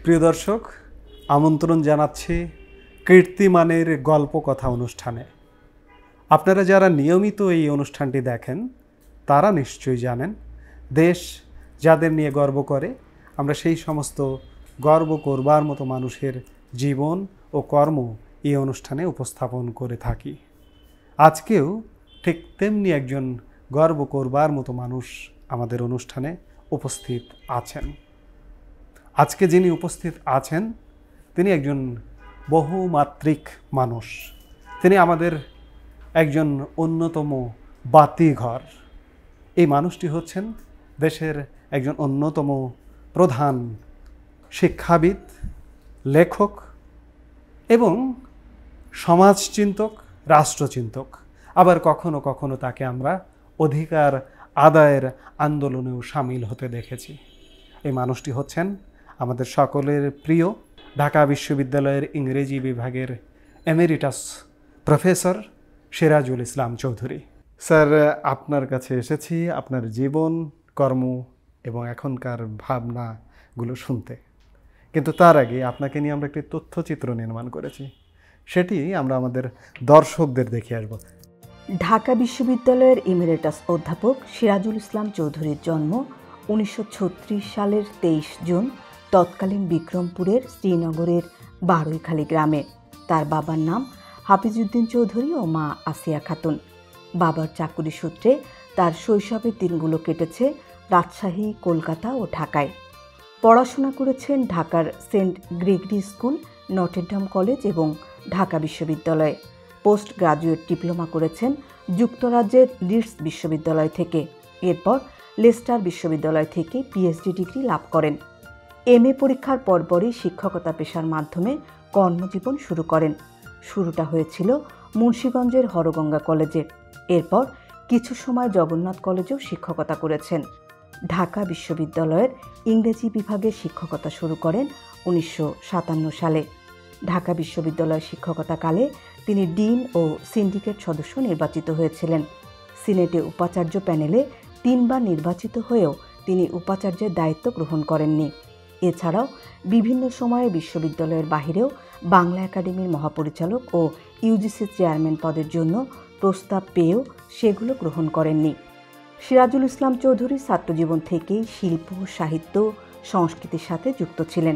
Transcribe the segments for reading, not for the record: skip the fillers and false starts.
প্রিয় দর্শক, আমন্ত্রণ জানাচ্ছি কীর্তিমানের গল্পকথা অনুষ্ঠানে। আপনারা যারা নিয়মিত এই অনুষ্ঠানটি দেখেন তারা নিশ্চয়ই জানেন, দেশ যাদের নিয়ে গর্ব করে আমরা সেই সমস্ত গর্ব করবার মতো মানুষের জীবন ও কর্ম এই অনুষ্ঠানে উপস্থাপন করে থাকি। আজকেও ঠিক তেমনি একজন গর্ব করবার মতো মানুষ আমাদের অনুষ্ঠানে উপস্থিত আছেন। আজকে যিনি উপস্থিত আছেন তিনি একজন বহুমাত্রিক মানুষ। তিনি আমাদের একজন অন্যতম বাতিঘর। এই মানুষটি হচ্ছেন দেশের একজন অন্যতম প্রধান শিক্ষাবিদ, লেখক এবং সমাজচিন্তক, রাষ্ট্রচিন্তক। আবার কখনো কখনো তাকে আমরা অধিকার আদায়ের আন্দোলনেও সামিল হতে দেখেছি। এই মানুষটি হচ্ছেন আমাদের সকলের প্রিয় ঢাকা বিশ্ববিদ্যালয়ের ইংরেজি বিভাগের emeritus professor Sirajul Islam Chowdhury. Sir, আপনার কাছে এসেছি আপনার জীবন, কর্ম এবং এখনকার ভাবনাগুলো শুনতে। কিন্তু তার আগে আপনাকে নিয়ে আমরা একটি তথ্যচিত্র নির্মাণ করেছি, সেটি আমরা আমাদের দর্শকদের দেখে আসব। ঢাকা বিশ্ববিদ্যালয়ের ইমেরিটাস অধ্যাপক সিরাজুল ইসলাম চৌধুরীর জন্ম 1936 সালের 23 জুন তৎকালীন বিক্রমপুরের শ্রীনগরের বারৈখালী গ্রামে। তার বাবার নাম হাফিজউদ্দিন চৌধুরী ও মা আসিয়া খাতুন। বাবার চাকুরি সূত্রে তার শৈশবের দিনগুলো কেটেছে রাজশাহী, কলকাতা ও ঢাকায়। পড়াশোনা করেছেন ঢাকার সেন্ট গ্রেগরি স্কুল, নটেরডাম কলেজ এবং ঢাকা বিশ্ববিদ্যালয়ে। পোস্ট গ্রাজুয়েট ডিপ্লোমা করেছেন যুক্তরাজ্যের লিডস বিশ্ববিদ্যালয় থেকে। এরপর লেস্টার বিশ্ববিদ্যালয় থেকে পিএইচডি ডিগ্রি লাভ করেন। এমএ পরীক্ষার পরপরই শিক্ষকতা পেশার মাধ্যমে কর্মজীবন শুরু করেন। শুরুটা হয়েছিল মুন্সিগঞ্জের হরগঙ্গা কলেজে। এরপর কিছু সময় জগন্নাথ কলেজেও শিক্ষকতা করেছেন। ঢাকা বিশ্ববিদ্যালয়ের ইংরেজি বিভাগে শিক্ষকতা শুরু করেন 1957 সালে। ঢাকা বিশ্ববিদ্যালয় শিক্ষকতাকালে তিনি ডিন ও সিন্ডিকেট সদস্য নির্বাচিত হয়েছিলেন। সিনেটে উপাচার্য প্যানেলে 3 বার নির্বাচিত হয়েও তিনি উপাচার্যের দায়িত্ব গ্রহণ করেননি। এছাড়াও বিভিন্ন সময়ে বিশ্ববিদ্যালয়ের বাহিরেও বাংলা একাডেমির মহাপরিচালক ও ইউজিসি চেয়ারম্যান পদের জন্য প্রস্তাব পেয়েও সেগুলো গ্রহণ করেননি। সিরাজুল ইসলাম চৌধুরী ছাত্রজীবন থেকেই শিল্প, সাহিত্য, সংস্কৃতির সাথে যুক্ত ছিলেন।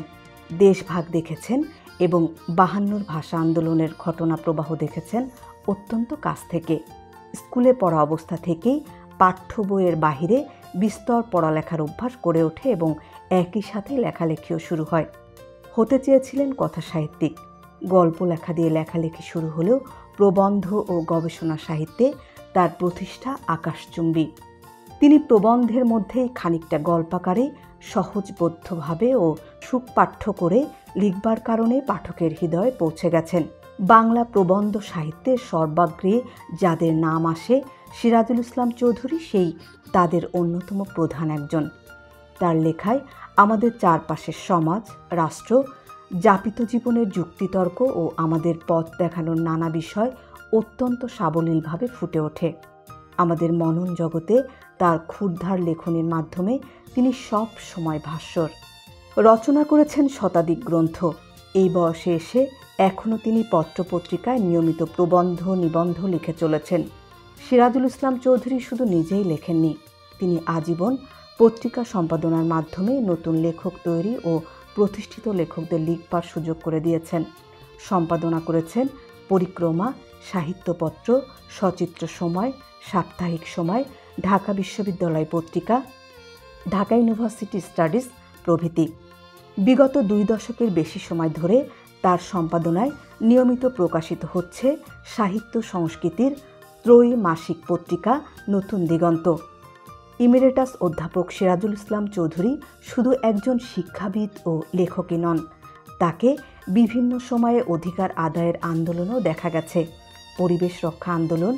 দেশভাগ দেখেছেন এবং 52 ভাষা আন্দোলনের ঘটনা প্রবাহ দেখেছেন অত্যন্ত কাছ থেকে। স্কুলে পড়া অবস্থা থেকেই পাঠ্য বইয়ের বাহিরে বিস্তর পড়ালেখার অভ্যাস গড়ে ওঠে এবং একই সাথে লেখালেখিও শুরু হয়। হতে চেয়েছিলেন কথা সাহিত্যিক। গল্প লেখা দিয়ে লেখালেখি শুরু হলেও প্রবন্ধ ও গবেষণা সাহিত্যে তার প্রতিষ্ঠা আকাশচুম্বী। তিনি প্রবন্ধের মধ্যেই খানিকটা গল্পাকারে সহজবোধ্যভাবে ও সুপাঠ্য করে লিখবার কারণে পাঠকের হৃদয়ে পৌঁছে গেছেন। বাংলা প্রবন্ধ সাহিত্যের সর্বাগ্রে যাদের নাম আসে, সিরাজুল ইসলাম চৌধুরী সেই তাদের অন্যতম প্রধান একজন। তার লেখায় আমাদের চারপাশের সমাজ, রাষ্ট্র, যাপিত জীবনের যুক্তিতর্ক ও আমাদের পথ দেখানোর নানা বিষয় অত্যন্ত সাবলীলভাবে ফুটে ওঠে। আমাদের মনন জগতে তার ক্ষুরধার লেখনের মাধ্যমে তিনি সব সময় ভাস্বর। রচনা করেছেন শতাধিক গ্রন্থ। এই বয়সে এসে এখনও তিনি পত্রপত্রিকায় নিয়মিত প্রবন্ধ, নিবন্ধ লিখে চলেছেন। সিরাজুল ইসলাম চৌধুরী শুধু নিজেই লেখেননি, তিনি আজীবন পত্রিকা সম্পাদনার মাধ্যমে নতুন লেখক তৈরি ও প্রতিষ্ঠিত লেখকদের লিখবার সুযোগ করে দিয়েছেন। সম্পাদনা করেছেন পরিক্রমা, সাহিত্যপত্র, সচিত্র সময়, সাপ্তাহিক সময়, ঢাকা বিশ্ববিদ্যালয় পত্রিকা, ঢাকা ইউনিভার্সিটি স্টাডিজ প্রভৃতি। বিগত 2 দশকের বেশি সময় ধরে তার সম্পাদনায় নিয়মিত প্রকাশিত হচ্ছে সাহিত্য সংস্কৃতির ত্রৈমাসিক পত্রিকা নতুন দিগন্ত। ইমেরিটাস অধ্যাপক সিরাজুল ইসলাম চৌধুরী শুধু একজন শিক্ষাবিদ ও লেখকই নন, তাকে বিভিন্ন সময়ে অধিকার আদায়ের আন্দোলনও দেখা গেছে। পরিবেশ রক্ষা আন্দোলন,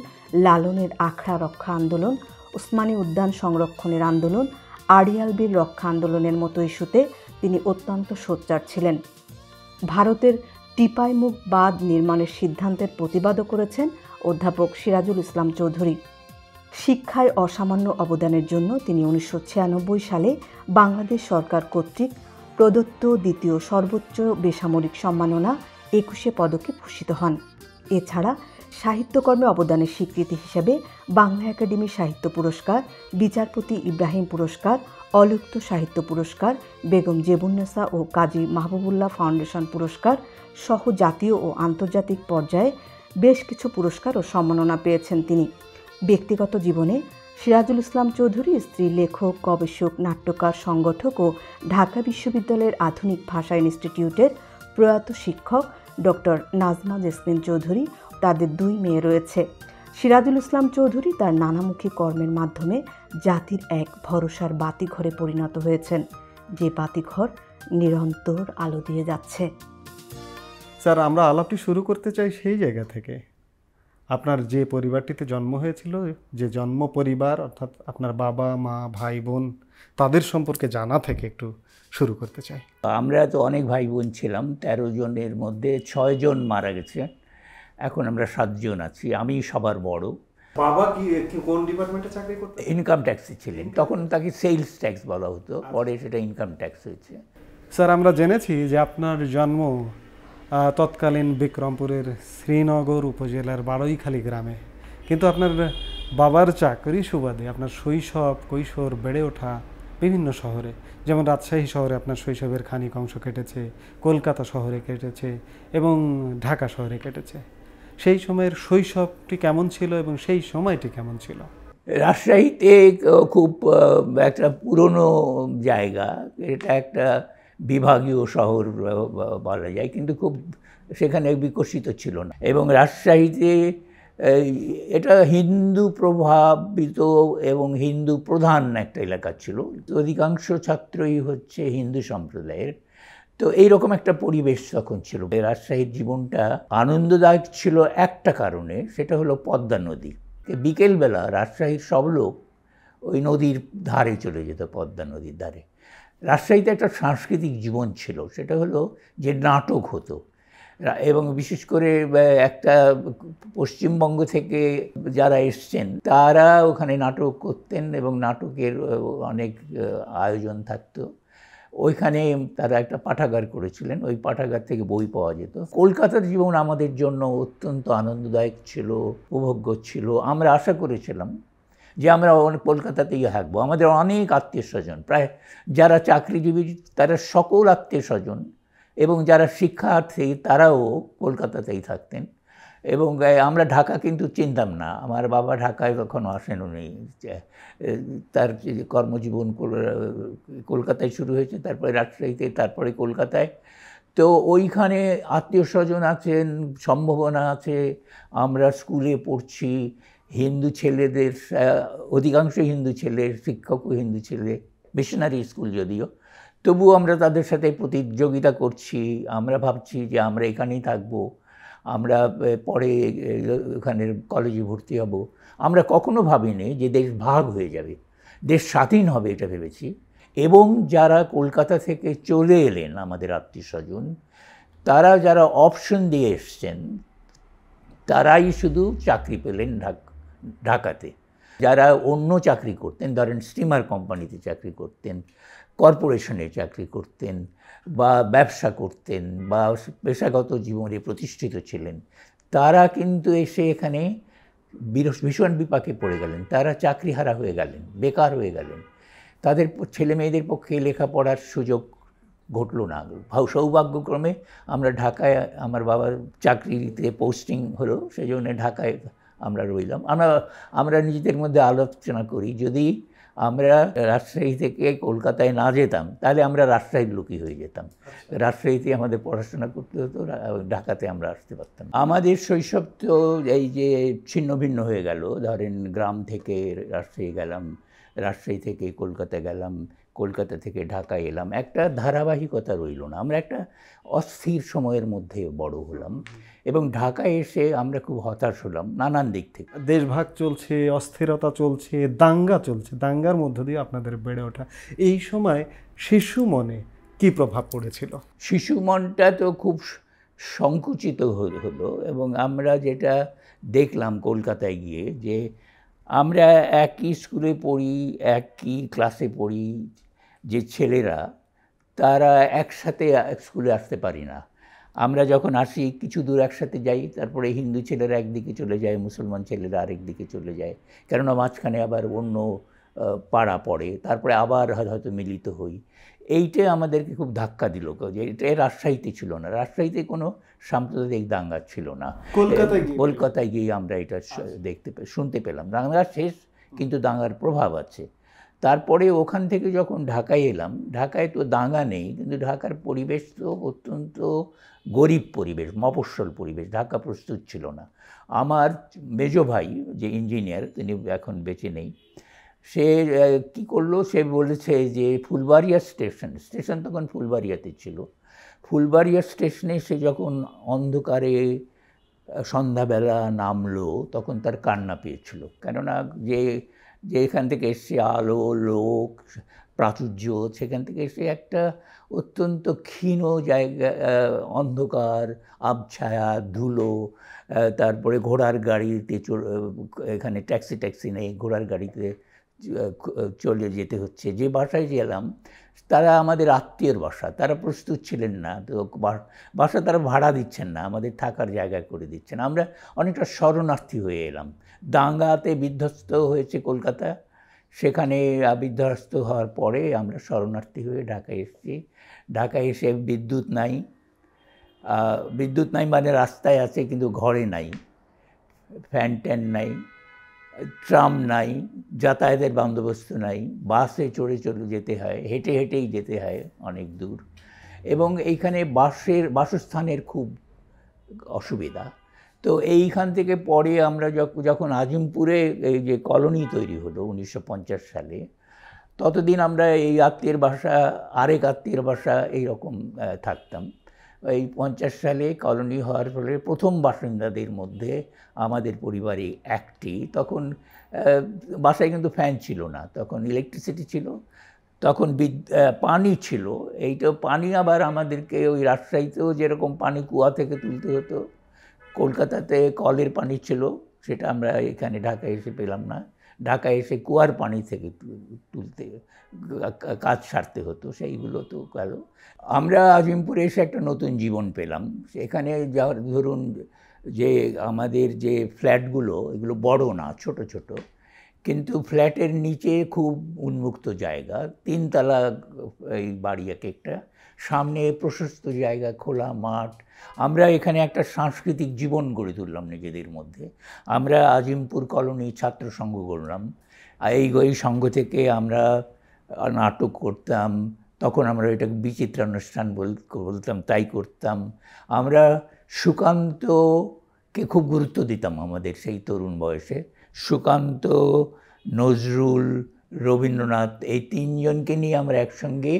লালনের আখড়া রক্ষা আন্দোলন, ওসমানী উদ্যান সংরক্ষণের আন্দোলন, আড়িয়াল বিল রক্ষা আন্দোলনের মতো ইস্যুতে তিনি অত্যন্ত সোচ্চার ছিলেন। ভারতের টিপাইমুখ বাঁধ নির্মাণের সিদ্ধান্তের প্রতিবাদও করেছেন অধ্যাপক সিরাজুল ইসলাম চৌধুরী। শিক্ষায় অসামান্য অবদানের জন্য তিনি 1996 সালে বাংলাদেশ সরকার কর্তৃক প্রদত্ত দ্বিতীয় সর্বোচ্চ বেসামরিক সম্মাননা ২১শে পদকে ভূষিত হন। এছাড়া সাহিত্যকর্মে অবদানের স্বীকৃতি হিসেবে বাংলা একাডেমি সাহিত্য পুরস্কার, বিচারপতি ইব্রাহিম পুরস্কার, অলুক্ত সাহিত্য পুরস্কার, বেগম জেবুন্নেসা ও কাজী মাহবুবুল্লাহ ফাউন্ডেশন পুরস্কার সহ জাতীয় ও আন্তর্জাতিক পর্যায়ে বেশ কিছু পুরস্কার ও সম্মাননা পেয়েছেন তিনি। ব্যক্তিগত জীবনে সিরাজুল ইসলাম চৌধুরী স্ত্রী লেখক, গবেষক, নাট্যকার, সংগঠক ও ঢাকা বিশ্ববিদ্যালয়ের আধুনিক ভাষা ইনস্টিটিউটের প্রয়াত শিক্ষক ডক্টর নাজমা জেসমিন চৌধুরী। তাদের 2 মেয়ে রয়েছে। সিরাজুল ইসলাম চৌধুরী তার নানামুখী কর্মের মাধ্যমে জাতির এক ভরসার বাতিঘরে পরিণত হয়েছেন, যে বাতিঘর নিরন্তর আলো দিয়ে যাচ্ছে। স্যার, আমরা আলাপটি শুরু করতে চাই সেই জায়গা থেকে। আপনার যে পরিবারটিতে জন্ম হয়েছিল, যে জন্ম পরিবার অর্থাৎ আপনার বাবা মা ভাই বোন, তাদের সম্পর্কে জানা থেকে একটু শুরু করতে চাই। আমরা তো অনেক ভাই বোন ছিলাম, 13 জনের মধ্যে 6 জন মারা গেছে, এখন আমরা 7 জন আছি। আমি সবার বড়। বাবা কি কোন ডিপার্টমেন্টে চাকরি করতেন? ইনকাম ট্যাক্সে ছিলেন, তখন তাকে সেলস ট্যাক্স বলা হতো, পরে সেটা ইনকাম ট্যাক্স হয়েছে। স্যার, আমরা জেনেছি যে আপনার জন্ম তৎকালীন বিক্রমপুরের শ্রীনগর উপজেলার বারৈখালী গ্রামে, কিন্তু আপনার বাবার চাকরি সুবাদে আপনার শৈশব কৈশোর বেড়ে ওঠা বিভিন্ন শহরে, যেমন রাজশাহী শহরে আপনার শৈশবের খানিক অংশ কেটেছে, কলকাতা শহরে কেটেছে এবং ঢাকা শহরে কেটেছে। সেই সময়ের শৈশবটি কেমন ছিল এবং সেই সময়টি কেমন ছিল? রাজশাহীতে খুব একটা পুরনো জায়গা, এটা একটা বিভাগীয় শহর বলা যায়, কিন্তু খুব সেখানে বিকশিত ছিল না। এবং রাজশাহীতে এটা হিন্দু প্রভাবিত এবং হিন্দু প্রধান একটা এলাকা ছিল। অধিকাংশ ছাত্রই হচ্ছে হিন্দু সম্প্রদায়ের। তো এইরকম একটা পরিবেশ তখন ছিল। রাজশাহীর জীবনটা আনন্দদায়ক ছিল একটা কারণে, সেটা হলো পদ্মা নদী। বিকেলবেলা রাজশাহীর সব লোক ওই নদীর ধারে চলে যেত, পদ্মা নদীর ধারে। রাজশাহীতে একটা সাংস্কৃতিক জীবন ছিল, সেটা হলো যে নাটক হতো, এবং বিশেষ করে একটা পশ্চিমবঙ্গ থেকে যারা এসছেন তারা ওখানে নাটক করতেন এবং নাটকের অনেক আয়োজন থাকতো। ওইখানে তারা একটা পাঠাগার করেছিলেন, ওই পাঠাগার থেকে বই পাওয়া যেত। কলকাতার জীবন আমাদের জন্য অত্যন্ত আনন্দদায়ক ছিল, উপভোগ্য ছিল। আমরা আশা করেছিলাম যে আমরা কলকাতাতেই থাকবো। আমাদের অনেক আত্মীয় স্বজন, প্রায় যারা চাকরিজীবী তারা সকল আত্মীয় স্বজন এবং যারা শিক্ষার্থী তারাও কলকাতাতেই থাকতেন। এবং আমরা ঢাকা কিন্তু চিনতাম না। আমার বাবা ঢাকায় কখনো আসেননি। তার কর্মজীবন কলকাতায় শুরু হয়েছে, তারপরে রাজশাহীতে, তারপরে কলকাতায়। তো ওইখানে আত্মীয় স্বজন আছেন, সম্ভাবনা আছে। আমরা স্কুলে পড়ছি, হিন্দু ছেলেদের অধিকাংশ হিন্দু ছেলে, শিক্ষকও হিন্দু ছেলে, মিশনারি স্কুল যদিও, তবুও আমরা তাদের সাথে প্রতিযোগিতা করছি। আমরা ভাবছি যে আমরা এখানেই থাকবো, আমরা পরে ওখানের কলেজে ভর্তি হব। আমরা কখনো ভাবিনি যে দেশ ভাগ হয়ে যাবে, দেশ স্বাধীন হবে, এটা ভেবেছি। এবং যারা কলকাতা থেকে চলে এলেন আমাদের আত্মীয় স্বজন, তারা যারা অপশন দিয়ে এসছেন তারাই শুধু চাকরি পেলেন ঢাকাতে। যারা অন্য চাকরি করতেন, ধরেন স্টিমার কোম্পানিতে চাকরি করতেন, কর্পোরেশনে চাকরি করতেন, বা ব্যবসা করতেন, বা পেশাগত জীবনে প্রতিষ্ঠিত ছিলেন, তারা কিন্তু এসে এখানে ভীষণ বিপাকে পড়ে গেলেন। তারা চাকরিহারা হয়ে গেলেন, বেকার হয়ে গেলেন। তাদের ছেলে মেয়েদের পক্ষে লেখাপড়ার সুযোগ ঘটল না। সৌভাগ্যক্রমে আমরা ঢাকায়, আমার বাবার চাকরিতে পোস্টিং হলো, সেই জন্য ঢাকায় আমরা রইলাম। আমরা নিজেদের মধ্যে আলোচনা করি, যদি আমরা রাজশাহী থেকে কলকাতায় না যেতাম তাহলে আমরা রাজশাহীর লোকই হয়ে যেতাম। রাজশাহীতে আমাদের পড়াশোনা করতে হতো, ঢাকাতে আমরা আসতে পারতাম। আমাদের শৈশব তো এই যে ছিন্ন ভিন্ন হয়ে গেল। ধরেন গ্রাম থেকে রাজশাহী গেলাম, রাজশাহী থেকে কলকাতা গেলাম, কলকাতা থেকে ঢাকায় এলাম, একটা ধারাবাহিকতা রইল না। আমরা একটা অস্থির সময়ের মধ্যে বড় হলাম এবং ঢাকায় এসে আমরা খুব হতাশ হলাম নানান দিক থেকে। দেশভাগ চলছে, অস্থিরতা চলছে, দাঙ্গা চলছে, দাঙ্গার মধ্য দিয়ে আপনাদের বেড়ে ওঠা। এই সময় শিশু মনে কি প্রভাব পড়েছিল? শিশু মনটা তো খুব সংকুচিত হলো এবং আমরা যেটা দেখলাম কলকাতায় গিয়ে, যে আমরা একই স্কুলে পড়ি, একই ক্লাসে পড়ি যে ছেলেরা, তারা একসাথে স্কুলে আসতে পারি না। আমরা যখন আসি কিছু দূর একসাথে যাই, তারপরে হিন্দু ছেলেরা একদিকে চলে যায়, মুসলমান ছেলেরা আরেক দিকে চলে যায়, কেননা মাঝখানে আবার অন্য পাড়া পড়ে, তারপরে আবার হয়তো মিলিত হই। এইটা আমাদেরকে খুব ধাক্কা দিল, যে এটা রাজশাহীতে ছিল না, রাজশাহীতে কোনো সাম্প্রদায়িক দাঙ্গা ছিল না। কলকাতায় গিয়ে আমরা এটা শুনতে পেলাম, দাঙ্গা শেষ কিন্তু দাঙ্গার প্রভাব আছে। তারপরে ওখান থেকে যখন ঢাকায় এলাম, ঢাকায় তো দাঙ্গা নেই, কিন্তু ঢাকার পরিবেশ তো অত্যন্ত গরিব পরিবেশ, মফস্বল পরিবেশ, ঢাকা প্রস্তুত ছিল না। আমার মেজ ভাই যে ইঞ্জিনিয়ার, তিনি এখন বেঁচে নেই, সে কী করলো, সে বলেছে যে ফুলবাড়িয়া স্টেশন তখন ফুলবাড়িয়াতে ছিল, ফুলবাড়িয়া স্টেশনে সে যখন অন্ধকারে সন্ধ্যাবেলা নামলো তখন তার কান্না পেয়েছিল, কেননা যে এখান থেকে এসে আলো, লোক, প্রাচুর্য, সেখান থেকে এসে একটা অত্যন্ত ক্ষীণ জায়গা, অন্ধকার, আবছায়া, ধুলো, তারপরে ঘোড়ার গাড়িতে এখানে ট্যাক্সি নেই, ঘোড়ার গাড়িতে চলে যেতে হচ্ছে। যে বাসায় গেলাম তারা আমাদের আত্মীয়ের বাসা, তারা প্রস্তুত ছিলেন না, তো বাসা তারা ভাড়া দিচ্ছেন না, আমাদের থাকার জায়গা করে দিচ্ছেন। আমরা অনেকটা শরণার্থী হয়ে এলাম। দাঙ্গাতে বিধ্বস্ত হয়েছে কলকাতা, সেখানে বিধ্বস্ত হওয়ার পরে আমরা শরণার্থী হয়ে ঢাকায় এসেছি। ঢাকায় এসে বিদ্যুৎ নাই মানে রাস্তায় আছে কিন্তু ঘরে নাই, ফ্যান ট্যান নাই, ট্রাম নাই, যাতায়াতের বন্দোবস্ত নাই, বাসে চড়ে যেতে হয়, হেঁটেই যেতে হয় অনেক দূর, এবং এইখানে বাসস্থানের খুব অসুবিধা। তো এইখান থেকে পরে আমরা যখন আজিমপুরে এই যে কলোনি তৈরি হলো 1950 সালে, ততদিন আমরা এই আত্মীয়ের বাসা, আরেক আত্মীয়ের বাসা, এইরকম থাকতাম। এই 50 সালে কলোনি হওয়ার ফলে প্রথম বাসিন্দাদের মধ্যে আমাদের পরিবারে একটি, তখন বাসায় কিন্তু ফ্যান ছিল না, তখন ইলেকট্রিসিটি ছিল, তখন পানি ছিল। এইটা পানি আবার আমাদেরকে ওই রাজশাহীতেও যেরকম পানি কুয়া থেকে তুলতে হতো, কলকাতাতে কলের পানি ছিল, সেটা আমরা এখানে ঢাকায় এসে পেলাম না, ঢাকায় এসে কুয়ার পানি থেকে তুলতে কাজ সারতে হতো, সেইগুলো তো গেল। আমরা আজিমপুরে এসে একটা নতুন জীবন পেলাম। সেখানে ধরুন যে আমাদের যে ফ্ল্যাটগুলো, এগুলো বড় না, ছোট ছোট, কিন্তু ফ্ল্যাটের নিচে খুব উন্মুক্ত জায়গা, 3 তলা এই বাড়ি এক একটা, সামনে প্রশস্ত জায়গা, খোলা মাঠ। আমরা এখানে একটা সাংস্কৃতিক জীবন গড়ে তুললাম নিজেদের মধ্যে। আমরা আজিমপুর কলোনি ছাত্র সংঘ করলাম, এই সংঘ থেকে আমরা নাটক করতাম, তখন আমরা এটাকে বিচিত্রানুষ্ঠান বলতাম, তাই করতাম। আমরা সুকান্তকে খুব গুরুত্ব দিতাম আমাদের সেই তরুণ বয়সে। সুকান্ত, নজরুল, রবীন্দ্রনাথ, এই 3 জনকে নিয়ে আমরা একসঙ্গে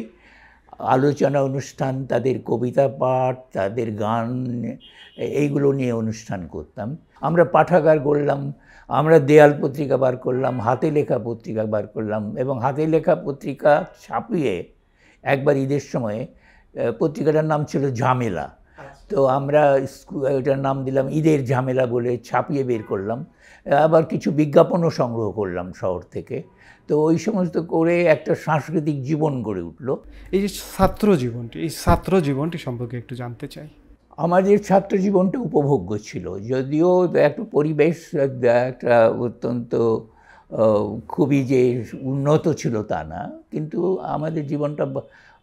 আলোচনা অনুষ্ঠান, তাদের কবিতা পাঠ, তাদের গান, এইগুলো নিয়ে অনুষ্ঠান করতাম। আমরা পাঠাগার গড়লাম, আমরা দেয়াল পত্রিকা বার করলাম, হাতে লেখা পত্রিকা বার করলাম, এবং হাতে লেখা পত্রিকা ছাপিয়ে একবার ঈদের সময়ে, পত্রিকাটার নাম ছিল ঝামেলা, তো আমরা এটার নাম দিলাম ঈদের ঝামেলা বলে ছাপিয়ে বের করলাম। আবার কিছু বিজ্ঞাপনও সংগ্রহ করলাম শহর থেকে। তো ওই সমস্ত করে একটা সাংস্কৃতিক জীবন গড়ে উঠল। এই যে ছাত্র জীবনটি সম্পর্কে একটু জানতে চাই। আমাদের ছাত্র জীবনটা উপভোগ্য ছিল, যদিও একটা পরিবেশ একটা অত্যন্ত খুবই যে উন্নত ছিল তা না, কিন্তু আমাদের জীবনটা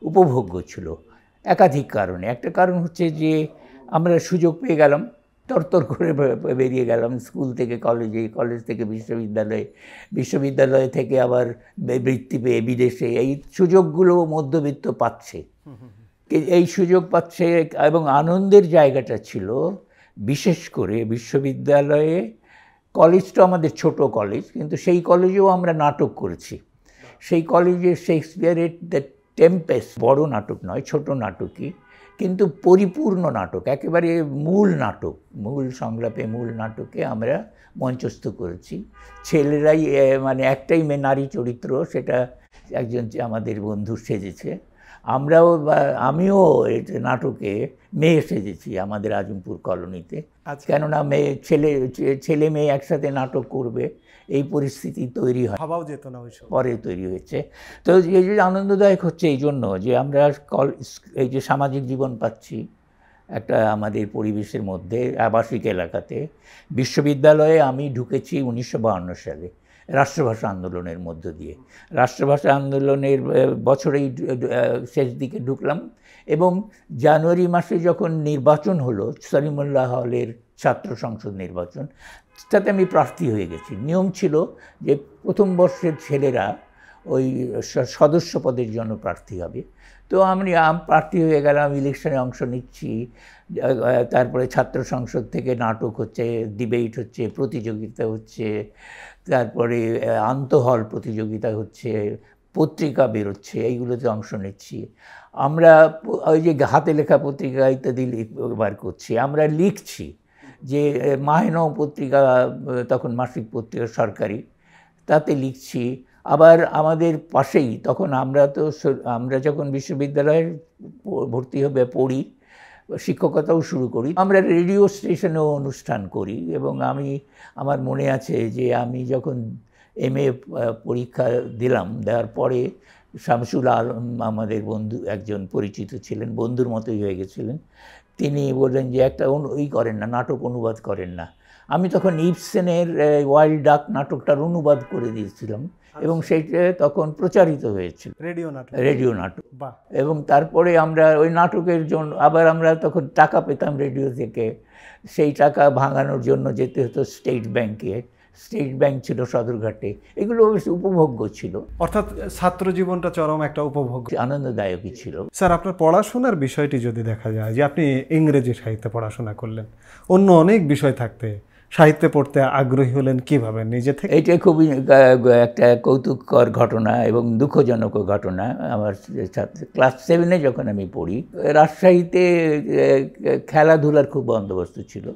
উপভোগ্য ছিল একাধিক কারণে। একটা কারণ হচ্ছে যে আমরা সুযোগ পেয়ে গেলাম, তরতর করে বেরিয়ে গেলাম স্কুল থেকে কলেজে, কলেজ থেকে বিশ্ববিদ্যালয় থেকে আবার বৃত্তি পেয়ে বিদেশে। এই সুযোগগুলো মধ্যবিত্ত পাচ্ছে, এই সুযোগ পাচ্ছে, এবং আনন্দের জায়গাটা ছিল বিশেষ করে বিশ্ববিদ্যালয়ে। কলেজটা আমাদের ছোট কলেজ, কিন্তু সেই কলেজেও আমরা নাটক করেছি। সেই কলেজে শেক্সপিয়ারের দ্য টেম্পেস্ট, বড় নাটক নয়, ছোট নাটকই, কিন্তু পরিপূর্ণ নাটক, একেবারে মূল নাটক, মূল সংলাপে মূল নাটকে আমরা মঞ্চস্থ করেছি। ছেলেরাই, মানে একটাই নারী চরিত্র, সেটা একজন আমাদের বন্ধু সেজেছে, আমরাও আমিও নাটকে মেয়ে সেজেছি আমাদের আজমপুর কলোনিতে। কেননা ছেলে মেয়ে একসাথে নাটক করবে এই পরিস্থিতি তৈরি হয়, ভাবাও যেত না ওই সময়, পরে তৈরি হয়েছে। তো এই যে আনন্দদায়ক হচ্ছে এই জন্য যে আমরা এই যে সামাজিক জীবন পাচ্ছি একটা আমাদের পরিবেশের মধ্যে, আবাসিক এলাকাতে। বিশ্ববিদ্যালয়ে আমি ঢুকেছি 1952 সালে রাষ্ট্রভাষা আন্দোলনের মধ্য দিয়ে। রাষ্ট্রভাষা আন্দোলনের বছরেই শেষ দিকে ঢুকলাম, এবং জানুয়ারি মাসে যখন নির্বাচন হলো সলিমুল্লাহ হলের ছাত্র সংসদ নির্বাচন, তাতে আমি প্রার্থী হয়ে গেছি। নিয়ম ছিল যে প্রথম বর্ষের ছেলেরা ওই সদস্য পদের জন্য প্রার্থী হবে। তো আমি প্রার্থী হয়ে গেলাম, ইলেকশনে অংশ নিচ্ছি। তারপরে ছাত্র সংসদ থেকে নাটক হচ্ছে, ডিবেট হচ্ছে, প্রতিযোগিতা হচ্ছে, তারপরে আন্তঃহল প্রতিযোগিতা হচ্ছে, পত্রিকা বেরোচ্ছে, এইগুলোতে অংশ নিচ্ছি। আমরা ওই যে হাতে লেখা পত্রিকা ইত্যাদি বার করছি, আমরা লিখছি যে মাহেনও পত্রিকা, তখন মাসিক পত্রিকা সরকারি, তাতে লিখছি। আবার আমাদের পাশেই তখন আমরা যখন বিশ্ববিদ্যালয়ে ভর্তি হবে পড়ি, শিক্ষকতাও শুরু করি, আমরা রেডিও স্টেশনেও অনুষ্ঠান করি। এবং আমার মনে আছে যে আমি যখন MA পরীক্ষা দেওয়ার পরে শামসুল আলম আমাদের বন্ধু, একজন পরিচিত ছিলেন, বন্ধুর মতোই হয়ে গেছিলেন, তিনি বললেন যে একটা করেন না, নাটক অনুবাদ করেন না। আমি তখন ইবসেনের ওয়াইল্ড ডাক নাটকটার অনুবাদ করে দিয়েছিলাম, এবং সেইটা তখন প্রচারিত হয়েছিল, রেডিও নাটক। এবং তারপরে আমরা ওই নাটকের জন্য আবার আমরা তখন টাকা পেতাম রেডিও থেকে। সেই টাকা ভাঙানোর জন্য যেতে হতো স্টেট ব্যাংকে। স্টেট ব্যাংক ছিল সদরঘাটে। এগুলো বেশ উপভোগ্য ছিল, অর্থাৎ ছাত্র জীবনটা চরম একটা উপভোগ্য, আনন্দদায়কই ছিল। স্যার, আপনার পড়াশোনার বিষয়টি যদি দেখা যায় যে আপনি ইংরেজি সাহিত্যে পড়াশোনা করলেন, অন্য অনেক বিষয় থাকতে সাহিত্যে পড়তে আগ্রহী হলেন কিভাবে নিজে থেকে? এটা খুবই একটা কৌতুককর ঘটনা এবং দুঃখজনক ঘটনা। আমার ক্লাস 7-এ যখন আমি পড়ি, রাজশাহীতে খেলাধুলার খুব বন্দোবস্ত ছিল,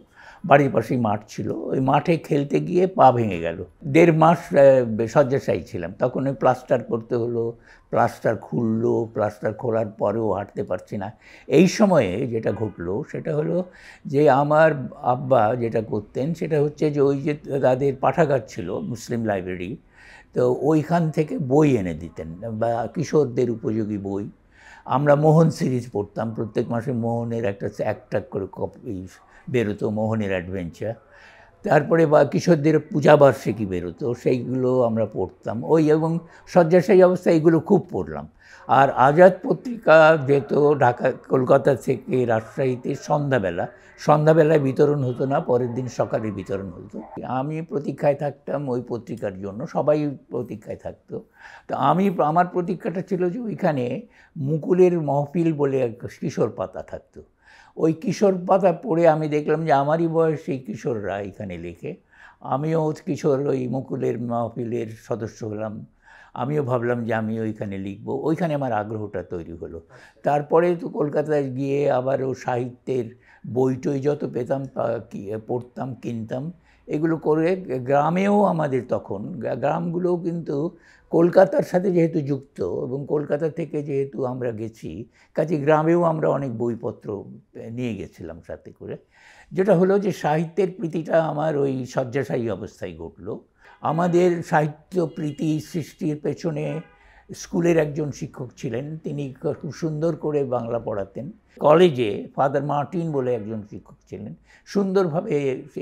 বাড়ির পাশেই মাঠ ছিল। ওই মাঠে খেলতে গিয়ে পা ভেঙে গেল। 1.5 মাস শয্যাশায়ী ছিলাম। তখন ওই প্লাস্টার করতে হলো, প্লাস্টার খুললো, প্লাস্টার খোলার পরেও হাঁটতে পারছি না। এই সময়ে যেটা ঘটলো সেটা হলো যে আমার আব্বা যেটা করতেন সেটা হচ্ছে যে ওই যে তাদের পাঠাগার ছিল, মুসলিম লাইব্রেরি, তো ওইখান থেকে বই এনে দিতেন, বা কিশোরদের উপযোগী বই। আমরা মোহন সিরিজ পড়তাম, প্রত্যেক মাসে মোহনের একটা করে কপি বেরোতো, মোহনের অ্যাডভেঞ্চার। তারপরে বা কিশোরদের পূজাবার্ষিকী বেরোতো, সেইগুলো আমরা পড়তাম এবং শয্যাশায়ী অবস্থায় এগুলো খুব পড়লাম। আর আজাদ পত্রিকা যেত কলকাতা থেকে রাজশাহীতে সন্ধ্যাবেলায় বিতরণ হতো না, পরের দিন সকালে বিতরণ হতো। আমি প্রতীক্ষায় থাকতাম ওই পত্রিকার জন্য, সবাই প্রতীক্ষায় থাকতো। তো আমার প্রতীক্ষাটা ছিল যে ওইখানে মুকুলের মহফিল বলে এক কিশোর পাতা থাকতো। ওই কিশোর পাতা পড়ে আমি দেখলাম যে আমারই বয়সী কিশোররা এখানে লেখে। আমিও কিশোর ওই মুকুলের মাহফিলের সদস্য হলাম। আমিও ভাবলাম যে আমি ওইখানে লিখব। ওইখানে আমার আগ্রহটা তৈরি হলো। তারপরে তো কলকাতায় গিয়ে আবারও সাহিত্যের বই-টই যত পেতাম পড়তাম, কিনতাম। এগুলো করে গ্রামেও আমাদের তখন গ্রামগুলোও কিন্তু কলকাতার সাথে যেহেতু যুক্ত, এবং কলকাতা থেকে যেহেতু আমরা গেছি, কাজে গ্রামেও আমরা অনেক বইপত্র নিয়ে গেছিলাম সাথে করে। যেটা হলো যে সাহিত্যের প্রীতিটা আমার ওই শয্যাশায়ী অবস্থায় ঘটল। আমাদের সাহিত্য প্রীতি সৃষ্টির পেছনে স্কুলের একজন শিক্ষক ছিলেন, তিনি খুব সুন্দর করে বাংলা পড়াতেন। কলেজে ফাদার মার্টিন বলে একজন শিক্ষক ছিলেন, সুন্দরভাবে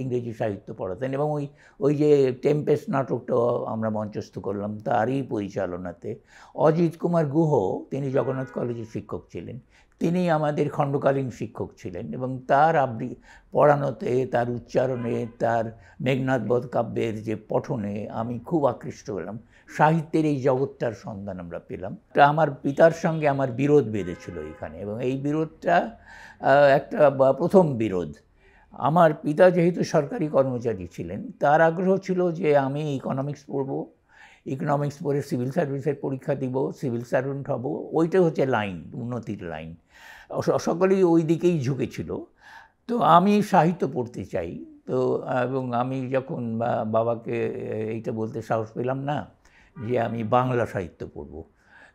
ইংরেজি সাহিত্য পড়াতেন। এবং ওই যে টেম্পেস্ট নাটকটাও আমরা মঞ্চস্থ করলাম তারই পরিচালনাতে। অজিত কুমার গুহ, তিনি জগন্নাথ কলেজের শিক্ষক ছিলেন, তিনি আমাদের খণ্ডকালীন শিক্ষক ছিলেন, এবং তার পড়ানোতে, তার উচ্চারণে, তার মেঘনাদ বধ কাব্যের যে পঠনে আমি খুব আকৃষ্ট হলাম। সাহিত্যের এই জগৎটার সন্ধান আমরা পেলাম। আমার পিতার সঙ্গে আমার বিরোধ বেঁধেছিল এখানে, এবং এই বিরোধটা একটা প্রথম বিরোধ। আমার পিতা যেহেতু সরকারি কর্মচারী ছিলেন, তার আগ্রহ ছিল যে আমি ইকোনমিক্স পড়ব, ইকোনমিক্স পড়ে সিভিল সার্ভিসের পরীক্ষা দিব, সিভিল সার্ভেন্ট হব। ওইটা হচ্ছে লাইন, উন্নতির লাইন। সকলেই ওই দিকেই ঝুঁকেছিল। তো আমি সাহিত্য পড়তে চাই। তো এবং আমি যখন বাবাকে এইটা বলতে সাহস পেলাম না যে আমি বাংলা সাহিত্য পড়ব,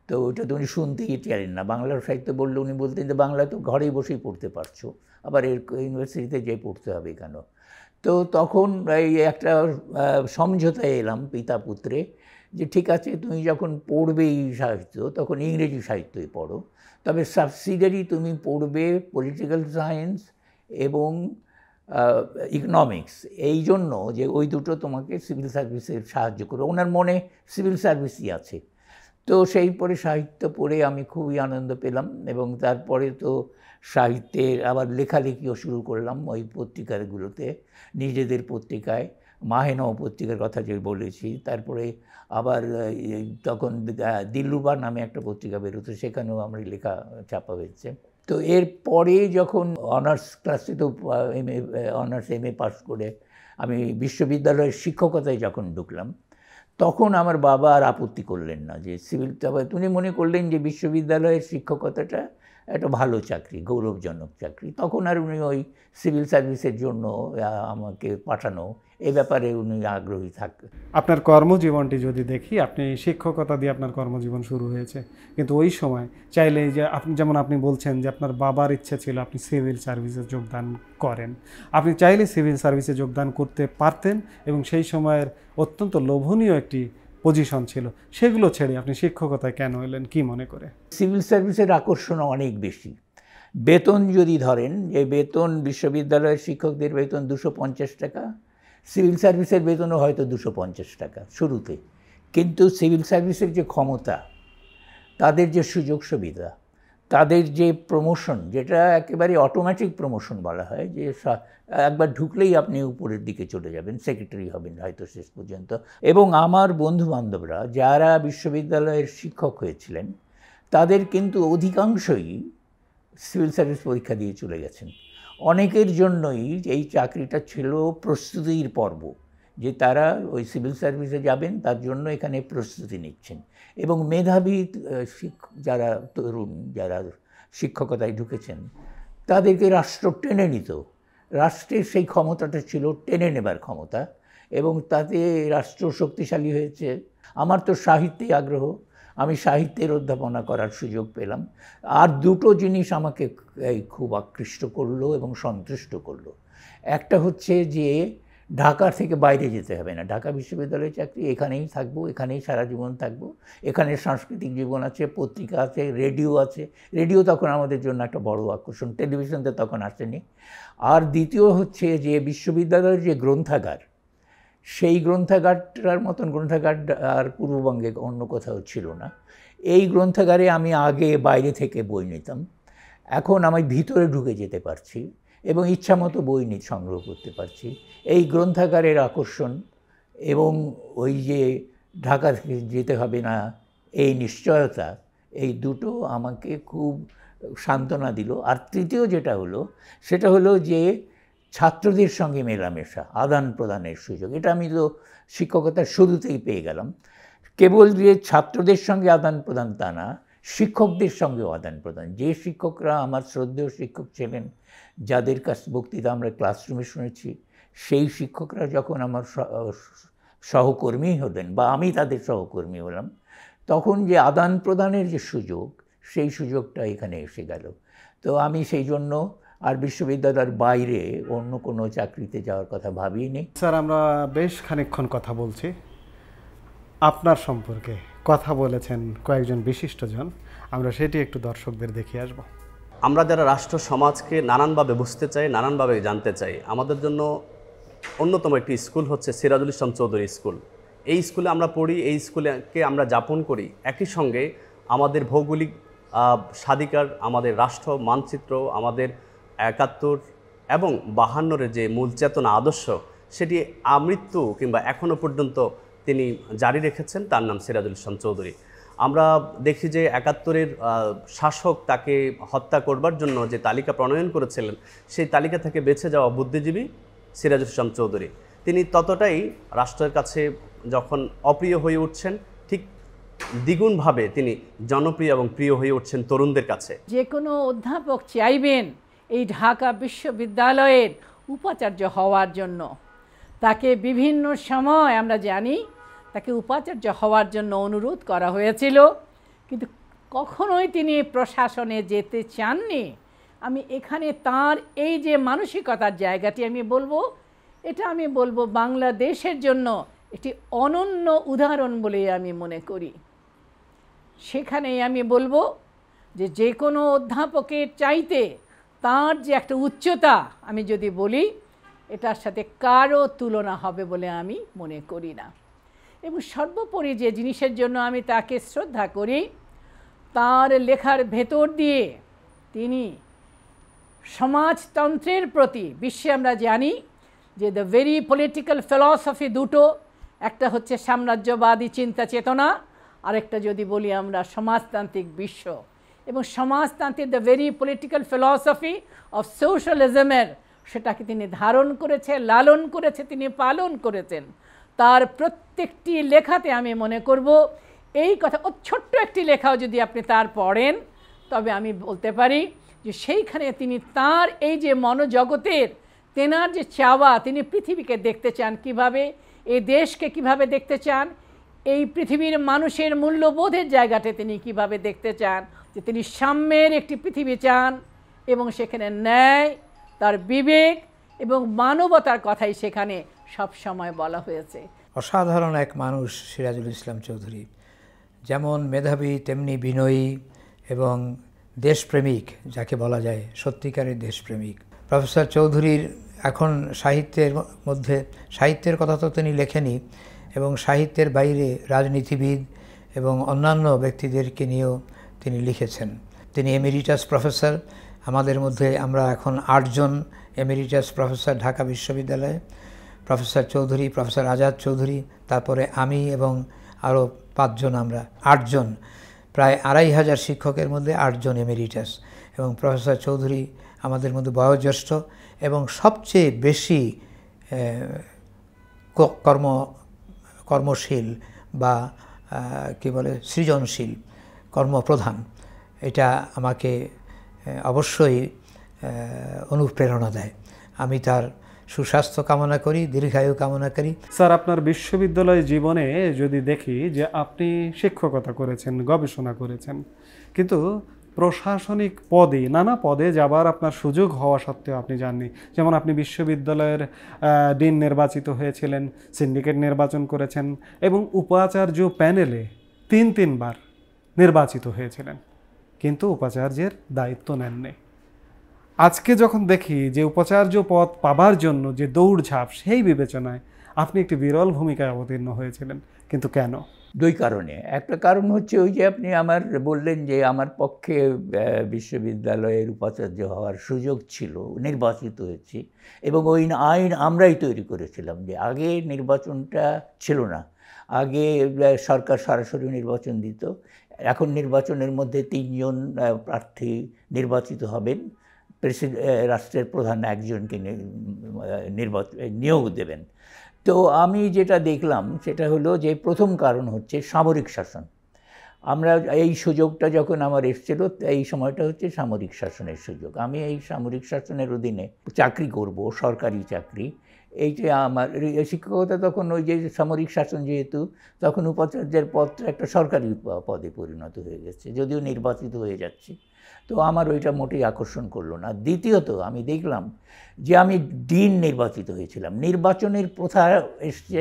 তো ওটা তো উনি শুনতেই চাইলেন না। বাংলার সাহিত্য বললে উনি বলতেন যে বাংলা তো ঘরেই বসেই পড়তে পারছো, আবার এর ইউনিভার্সিটিতে যেয়ে পড়তে হবে কেন। তো তখন এই একটা সমঝোতায় এলাম পিতা পুত্রে, যে ঠিক আছে তুমি যখন পড়বেই সাহিত্য তখন ইংরেজি সাহিত্যই পড়ো, তবে সাবসিডিয়ারি তুমি পড়বে পলিটিক্যাল সায়েন্স এবং ইকোনমিক্স, এই জন্য যে ওই দুটো তোমাকে সিভিল সার্ভিসের সাহায্য করবে। ওনার মনে সিভিল সার্ভিসই আছে। তো সেই পরে সাহিত্য পড়ে আমি খুবই আনন্দ পেলাম, এবং তারপরে তো সাহিত্যের আবার লেখালেখিও শুরু করলাম ওই পত্রিকাগুলোতে, নিজেদের পত্রিকায়, মাহেনও পত্রিকার কথা যে বলেছি। তারপরে আবার তখন দিল্লুবা নামে একটা পত্রিকা বেরোতো, সেখানেও আমার লেখা ছাপা হয়েছে। তো এরপরে যখন অনার্স ক্লাসে তো অনার্স এম এ পাস করে আমি বিশ্ববিদ্যালয়ের শিক্ষকতায় যখন ঢুকলাম, তখন আমার বাবা আর আপত্তি করলেন না যে সিভিল, তবে উনি মনে করলেন যে বিশ্ববিদ্যালয়ের শিক্ষকতাটা একটা ভালো চাকরি, গৌরবজনক চাকরি। তখন আর উনি ওই সিভিল সার্ভিসের জন্য আমাকে পাঠানো এ ব্যাপারে উনি আগ্রহী থাকতেন। আপনার কর্মজীবনটি যদি দেখি, আপনি শিক্ষকতা দিয়ে আপনার কর্মজীবন শুরু হয়েছে, কিন্তু ওই সময় চাইলে যে আপনি যেমন আপনি বলছেন যে আপনার বাবার ইচ্ছে ছিল আপনি সিভিল সার্ভিসে যোগদান করেন, আপনি চাইলে সিভিল সার্ভিসে যোগদান করতে পারতেন, এবং সেই সময়ের অত্যন্ত লোভনীয় একটি পজিশন ছিল, সেগুলো ছেড়ে আপনি শিক্ষকতায় কেন এলেন, কি মনে করে? সিভিল সার্ভিসের আকর্ষণ অনেক বেশি। বেতন যদি ধরেন, যে বেতন বিশ্ববিদ্যালয়ের শিক্ষকদের বেতন 250 টাকা, সিভিল সার্ভিসের বেতনও হয়তো 250 টাকা শুরুতে, কিন্তু সিভিল সার্ভিসের যে ক্ষমতা, তাদের যে সুযোগ সুবিধা, তাদের যে প্রমোশন, যেটা একেবারে অটোমেটিক প্রমোশন বলা হয়, যে একবার ঢুকলেই আপনি উপরের দিকে চলে যাবেন, সেক্রেটারি হবেন হয়তো শেষ পর্যন্ত। এবং আমার বন্ধুবান্ধবরা যারা বিশ্ববিদ্যালয়ের শিক্ষক হয়েছিলেন, তাদের কিন্তু অধিকাংশই সিভিল সার্ভিস পরীক্ষা দিয়ে চলে গেছেন। অনেকের জন্যই এই চাকরিটা ছিল প্রস্তুতির পর্ব, যে তারা ওই সিভিল সার্ভিসে যাবেন তার জন্য এখানে প্রস্তুতি নিচ্ছেন। এবং মেধাবী যারা তরুণ, যারা শিক্ষকতায় ঢুকেছেন, তাদেরকে রাষ্ট্র টেনে নিত। রাষ্ট্রের সেই ক্ষমতাটা ছিল টেনে নেবার ক্ষমতা, এবং তাতে রাষ্ট্র শক্তিশালী হয়েছে। আমার তো সাহিত্যে আগ্রহ, আমি সাহিত্যের অধ্যাপনা করার সুযোগ পেলাম। আর দুটো জিনিস আমাকে খুব আকৃষ্ট করলো এবং সন্তুষ্ট করলো। একটা হচ্ছে যে ঢাকা থেকে বাইরে যেতে হবে না, ঢাকা বিশ্ববিদ্যালয়ের চাকরি, এখানেই থাকবো, এখানেই সারা জীবন থাকবো, এখানে সাংস্কৃতিক জীবন আছে, পত্রিকা আছে, রেডিও আছে। রেডিও তখন আমাদের জন্য একটা বড় আকর্ষণ, টেলিভিশন তো তখন আসেনি। আর দ্বিতীয় হচ্ছে যে বিশ্ববিদ্যালয়ের যে গ্রন্থাগার, সেই গ্রন্থাগারটার মতন গ্রন্থাগার আর পূর্ববঙ্গে অন্য কোথাও ছিল না। এই গ্রন্থাগারে আমি আগে বাইরে থেকে বই নিতাম, এখন আমি ভিতরে ঢুকে যেতে পারছি এবং ইচ্ছামতো বই সংগ্রহ করতে পারছি। এই গ্রন্থাগারের আকর্ষণ এবং ওই যে ঢাকা থেকে যেতে হবে না এই নিশ্চয়তা, এই দুটো আমাকে খুব সান্ত্বনা দিল। আর তৃতীয় যেটা হলো, সেটা হলো যে ছাত্রদের সঙ্গে মেলামেশা, আদান প্রদানের সুযোগ। এটা আমি তো শিক্ষকতার শুরুতেই পেয়ে গেলাম। কেবল যে ছাত্রদের সঙ্গে আদান প্রদান তা না, শিক্ষকদের সঙ্গেও আদান প্রদান। যে শিক্ষকরা আমার শ্রদ্ধেয় শিক্ষক ছিলেন, যাদের কাছ বক্তৃতা আমরা ক্লাসরুমে শুনেছি, সেই শিক্ষকরা যখন আমার সহকর্মী হলেন বা আমি তাদের সহকর্মী হলাম, তখন যে আদান প্রদানের যে সুযোগ, সেই সুযোগটা এখানে এসে গেল। তো আমি সেই জন্য আর বিশ্ববিদ্যালয়ের বাইরে অন্য কোনো চাকরিতে যাওয়ার কথা ভাবিনি। স্যার, আমরা বেশ খানিকক্ষণ কথা বলছি, আপনার সম্পর্কে কথা বলেছেন কয়েকজন বিশিষ্টজন, আমরা সেটি একটু দর্শকদের দেখিয়ে আসব। আমরা যারা রাষ্ট্র সমাজকে নানানভাবে বুঝতে চাই, নানানভাবে জানতে চাই, আমাদের জন্য অন্যতম একটি স্কুল হচ্ছে সিরাজুল ইসলাম চৌধুরী স্কুল। এই স্কুলে আমরা পড়ি, এই স্কুলকে আমরা যাপন করি। একই সঙ্গে আমাদের ভৌগোলিক স্বাধিকার, আমাদের রাষ্ট্র মানচিত্র, আমাদের ৭১ এবং ৫২-এর যে মূল চেতনা আদর্শ, সেটি আমৃত্যু কিংবা এখনও পর্যন্ত তিনি জারি রেখেছেন। তার নাম সিরাজুল ইসলাম চৌধুরী। আমরা দেখি যে ৭১-এর শাসক তাকে হত্যা করবার জন্য যে তালিকা প্রণয়ন করেছিলেন, সেই তালিকা থেকে বেঁচে যাওয়া বুদ্ধিজীবী সিরাজুল ইসলাম চৌধুরী। তিনি ততটাই রাষ্ট্রের কাছে যখন অপ্রিয় হয়ে উঠছেন, ঠিক দ্বিগুণভাবে তিনি জনপ্রিয় এবং প্রিয় হয়ে উঠছেন তরুণদের কাছে। যে কোনো অধ্যাপক চাইবেন এই ঢাকা বিশ্ববিদ্যালয়ের উপাচার্য হওয়ার জন্য। তাকে বিভিন্ন সময় আমরা জানি তাকে উপাচার্য হওয়ার জন্য অনুরোধ করা হয়েছিল, কিন্তু কখনোই তিনি প্রশাসনে যেতে চাননি। আমি এখানে তার এই যে মানসিকতার জায়গাটি আমি বলবো, এটা আমি বলবো বাংলাদেশের জন্য একটি অনন্য উদাহরণ বলে আমি মনে করি। সেখানেই আমি বলবো যে কোনো অধ্যাপকের চাইতে তার যে একটা উচ্চতা, আমি যদি বলি এটার সাথে কারও তুলনা হবে বলে আমি মনে করি না। এবং সর্বোপরি যে জিনিসের জন্য আমি তাকে শ্রদ্ধা করি, তার লেখার ভেতর দিয়ে তিনি সমাজতন্ত্রের প্রতি, বিশ্বে আমরা জানি যে দ্য ভেরি পলিটিক্যাল ফিলসফি দুটো, একটা হচ্ছে সাম্রাজ্যবাদী চিন্তা চেতনা, আরেকটা যদি বলি আমরা সমাজতান্ত্রিক বিশ্ব। এবং সমাজতান্ত্রিক the very political philosophy of সোশ্যালিজমের সেটাকে তিনি ধারণ করেছে, লালন করেছে, তিনি পালন করেছেন। তার প্রত্যেকটি লেখাতে আমি মনে করব এই কথা। ও ছোট্ট একটি লেখাও যদি আপনি তার পড়েন, তবে আমি বলতে পারি যে সেইখানে তিনি তার এই যে মনোজগতের, তেনার যে চাওয়া, তিনি পৃথিবীকে দেখতে চান কিভাবে, এই দেশকে কিভাবে দেখতে চান, এই পৃথিবীর মানুষের মূল্যবোধের জায়গাতে তিনি কিভাবে দেখতে চান, যে তিনি সাম্যের একটি পৃথিবী চান এবং সেখানে ন্যায়, তার বিবেক এবং মানবতার কথাই সেখানে সব সময় বলা হয়েছে। অসাধারণ এক মানুষ সিরাজুল ইসলাম চৌধুরী, যেমন মেধাবী তেমনি বিনয়ী এবং দেশপ্রেমিক, যাকে বলা যায় সত্যিকারের দেশপ্রেমিক। প্রফেসর চৌধুরীর এখন সাহিত্যের মধ্যে, সাহিত্যের কথা তো তিনি লেখেনি, এবং সাহিত্যের বাইরে রাজনীতিবিদ এবং অন্যান্য ব্যক্তিদেরকে নিয়েও তিনি লিখেছেন। তিনি এমেরিটাস প্রফেসর। আমাদের মধ্যে আমরা এখন 8 জন এমেরিটাস প্রফেসর ঢাকা বিশ্ববিদ্যালয়ে। প্রফেসর চৌধুরী, প্রফেসর আজাদ চৌধুরী, তারপরে আমি এবং আরও 5 জন, আমরা 8 জন। প্রায় 2500 শিক্ষকের মধ্যে 8 জন এমেরিটাস, এবং প্রফেসর চৌধুরী আমাদের মধ্যে বয়োজ্যেষ্ঠ এবং সবচেয়ে বেশি কর্মশীল বা কি বলে সৃজনশীল, কর্মপ্রধান। এটা আমাকে অবশ্যই অনুপ্রেরণা দেয়। আমি তার সুস্বাস্থ্য কামনা করি, দীর্ঘায়ু কামনা করি। স্যার, আপনার বিশ্ববিদ্যালয় জীবনে যদি দেখি যে আপনি শিক্ষকতা করেছেন, গবেষণা করেছেন, কিন্তু প্রশাসনিক পদে, নানা পদে যাবার আপনার সুযোগ হওয়া সত্ত্বেও আপনি যাননি। যেমন আপনি বিশ্ববিদ্যালয়ের ডিন নির্বাচিত হয়েছিলেন, সিন্ডিকেট নির্বাচন করেছেন এবং উপাচার্য প্যানেলে 3 বার নির্বাচিত হয়েছিলেন, কিন্তু উপাচার্যের দায়িত্ব নেননি। আজকে যখন দেখি যে উপাচার্য পদ পাবার জন্য যে দৌড়ঝাঁপ, সেই বিবেচনায় আপনি একটি বিরল ভূমিকায় অবতীর্ণ হয়েছিলেন, কিন্তু কেন? 2 কারণে। একটা কারণ হচ্ছে ওই যে আপনি আমার বললেন যে আমার পক্ষে বিশ্ববিদ্যালয়ের উপাচার্য হওয়ার সুযোগ ছিল, নির্বাচিত হয়েছি, এবং ওই আইন আমরাই তৈরি করেছিলাম। যে আগে নির্বাচনটা ছিল না, আগে সরকার সরাসরি নির্বাচন দিত। এখন নির্বাচনের মধ্যে 3 জন প্রার্থী নির্বাচিত হবেন, রাষ্ট্রের প্রধান একজনকে নিয়োগ দেবেন। তো আমি যেটা দেখলাম সেটা হলো যে প্রথম কারণ হচ্ছে সামরিক শাসন। আমরা এই সুযোগটা যখন আমার এসেছিল, এই সময়টা হচ্ছে সামরিক শাসনের সুযোগ। আমি এই সামরিক শাসনের অধীনে চাকরি করব, সরকারি চাকরি। এইটা আমার শিক্ষকতা তখন ওই যে সামরিক শাসন, যেহেতু তখন উপাচার্যের পদটা একটা সরকারি পদে পরিণত হয়ে গেছে, যদিও নির্বাচিত হয়ে যাচ্ছে। তো আমার ওইটা মোটেই আকর্ষণ করলো না। দ্বিতীয়ত আমি দেখলাম যে আমি ডিন নির্বাচিত হয়েছিলাম। নির্বাচনের প্রথা এসছে,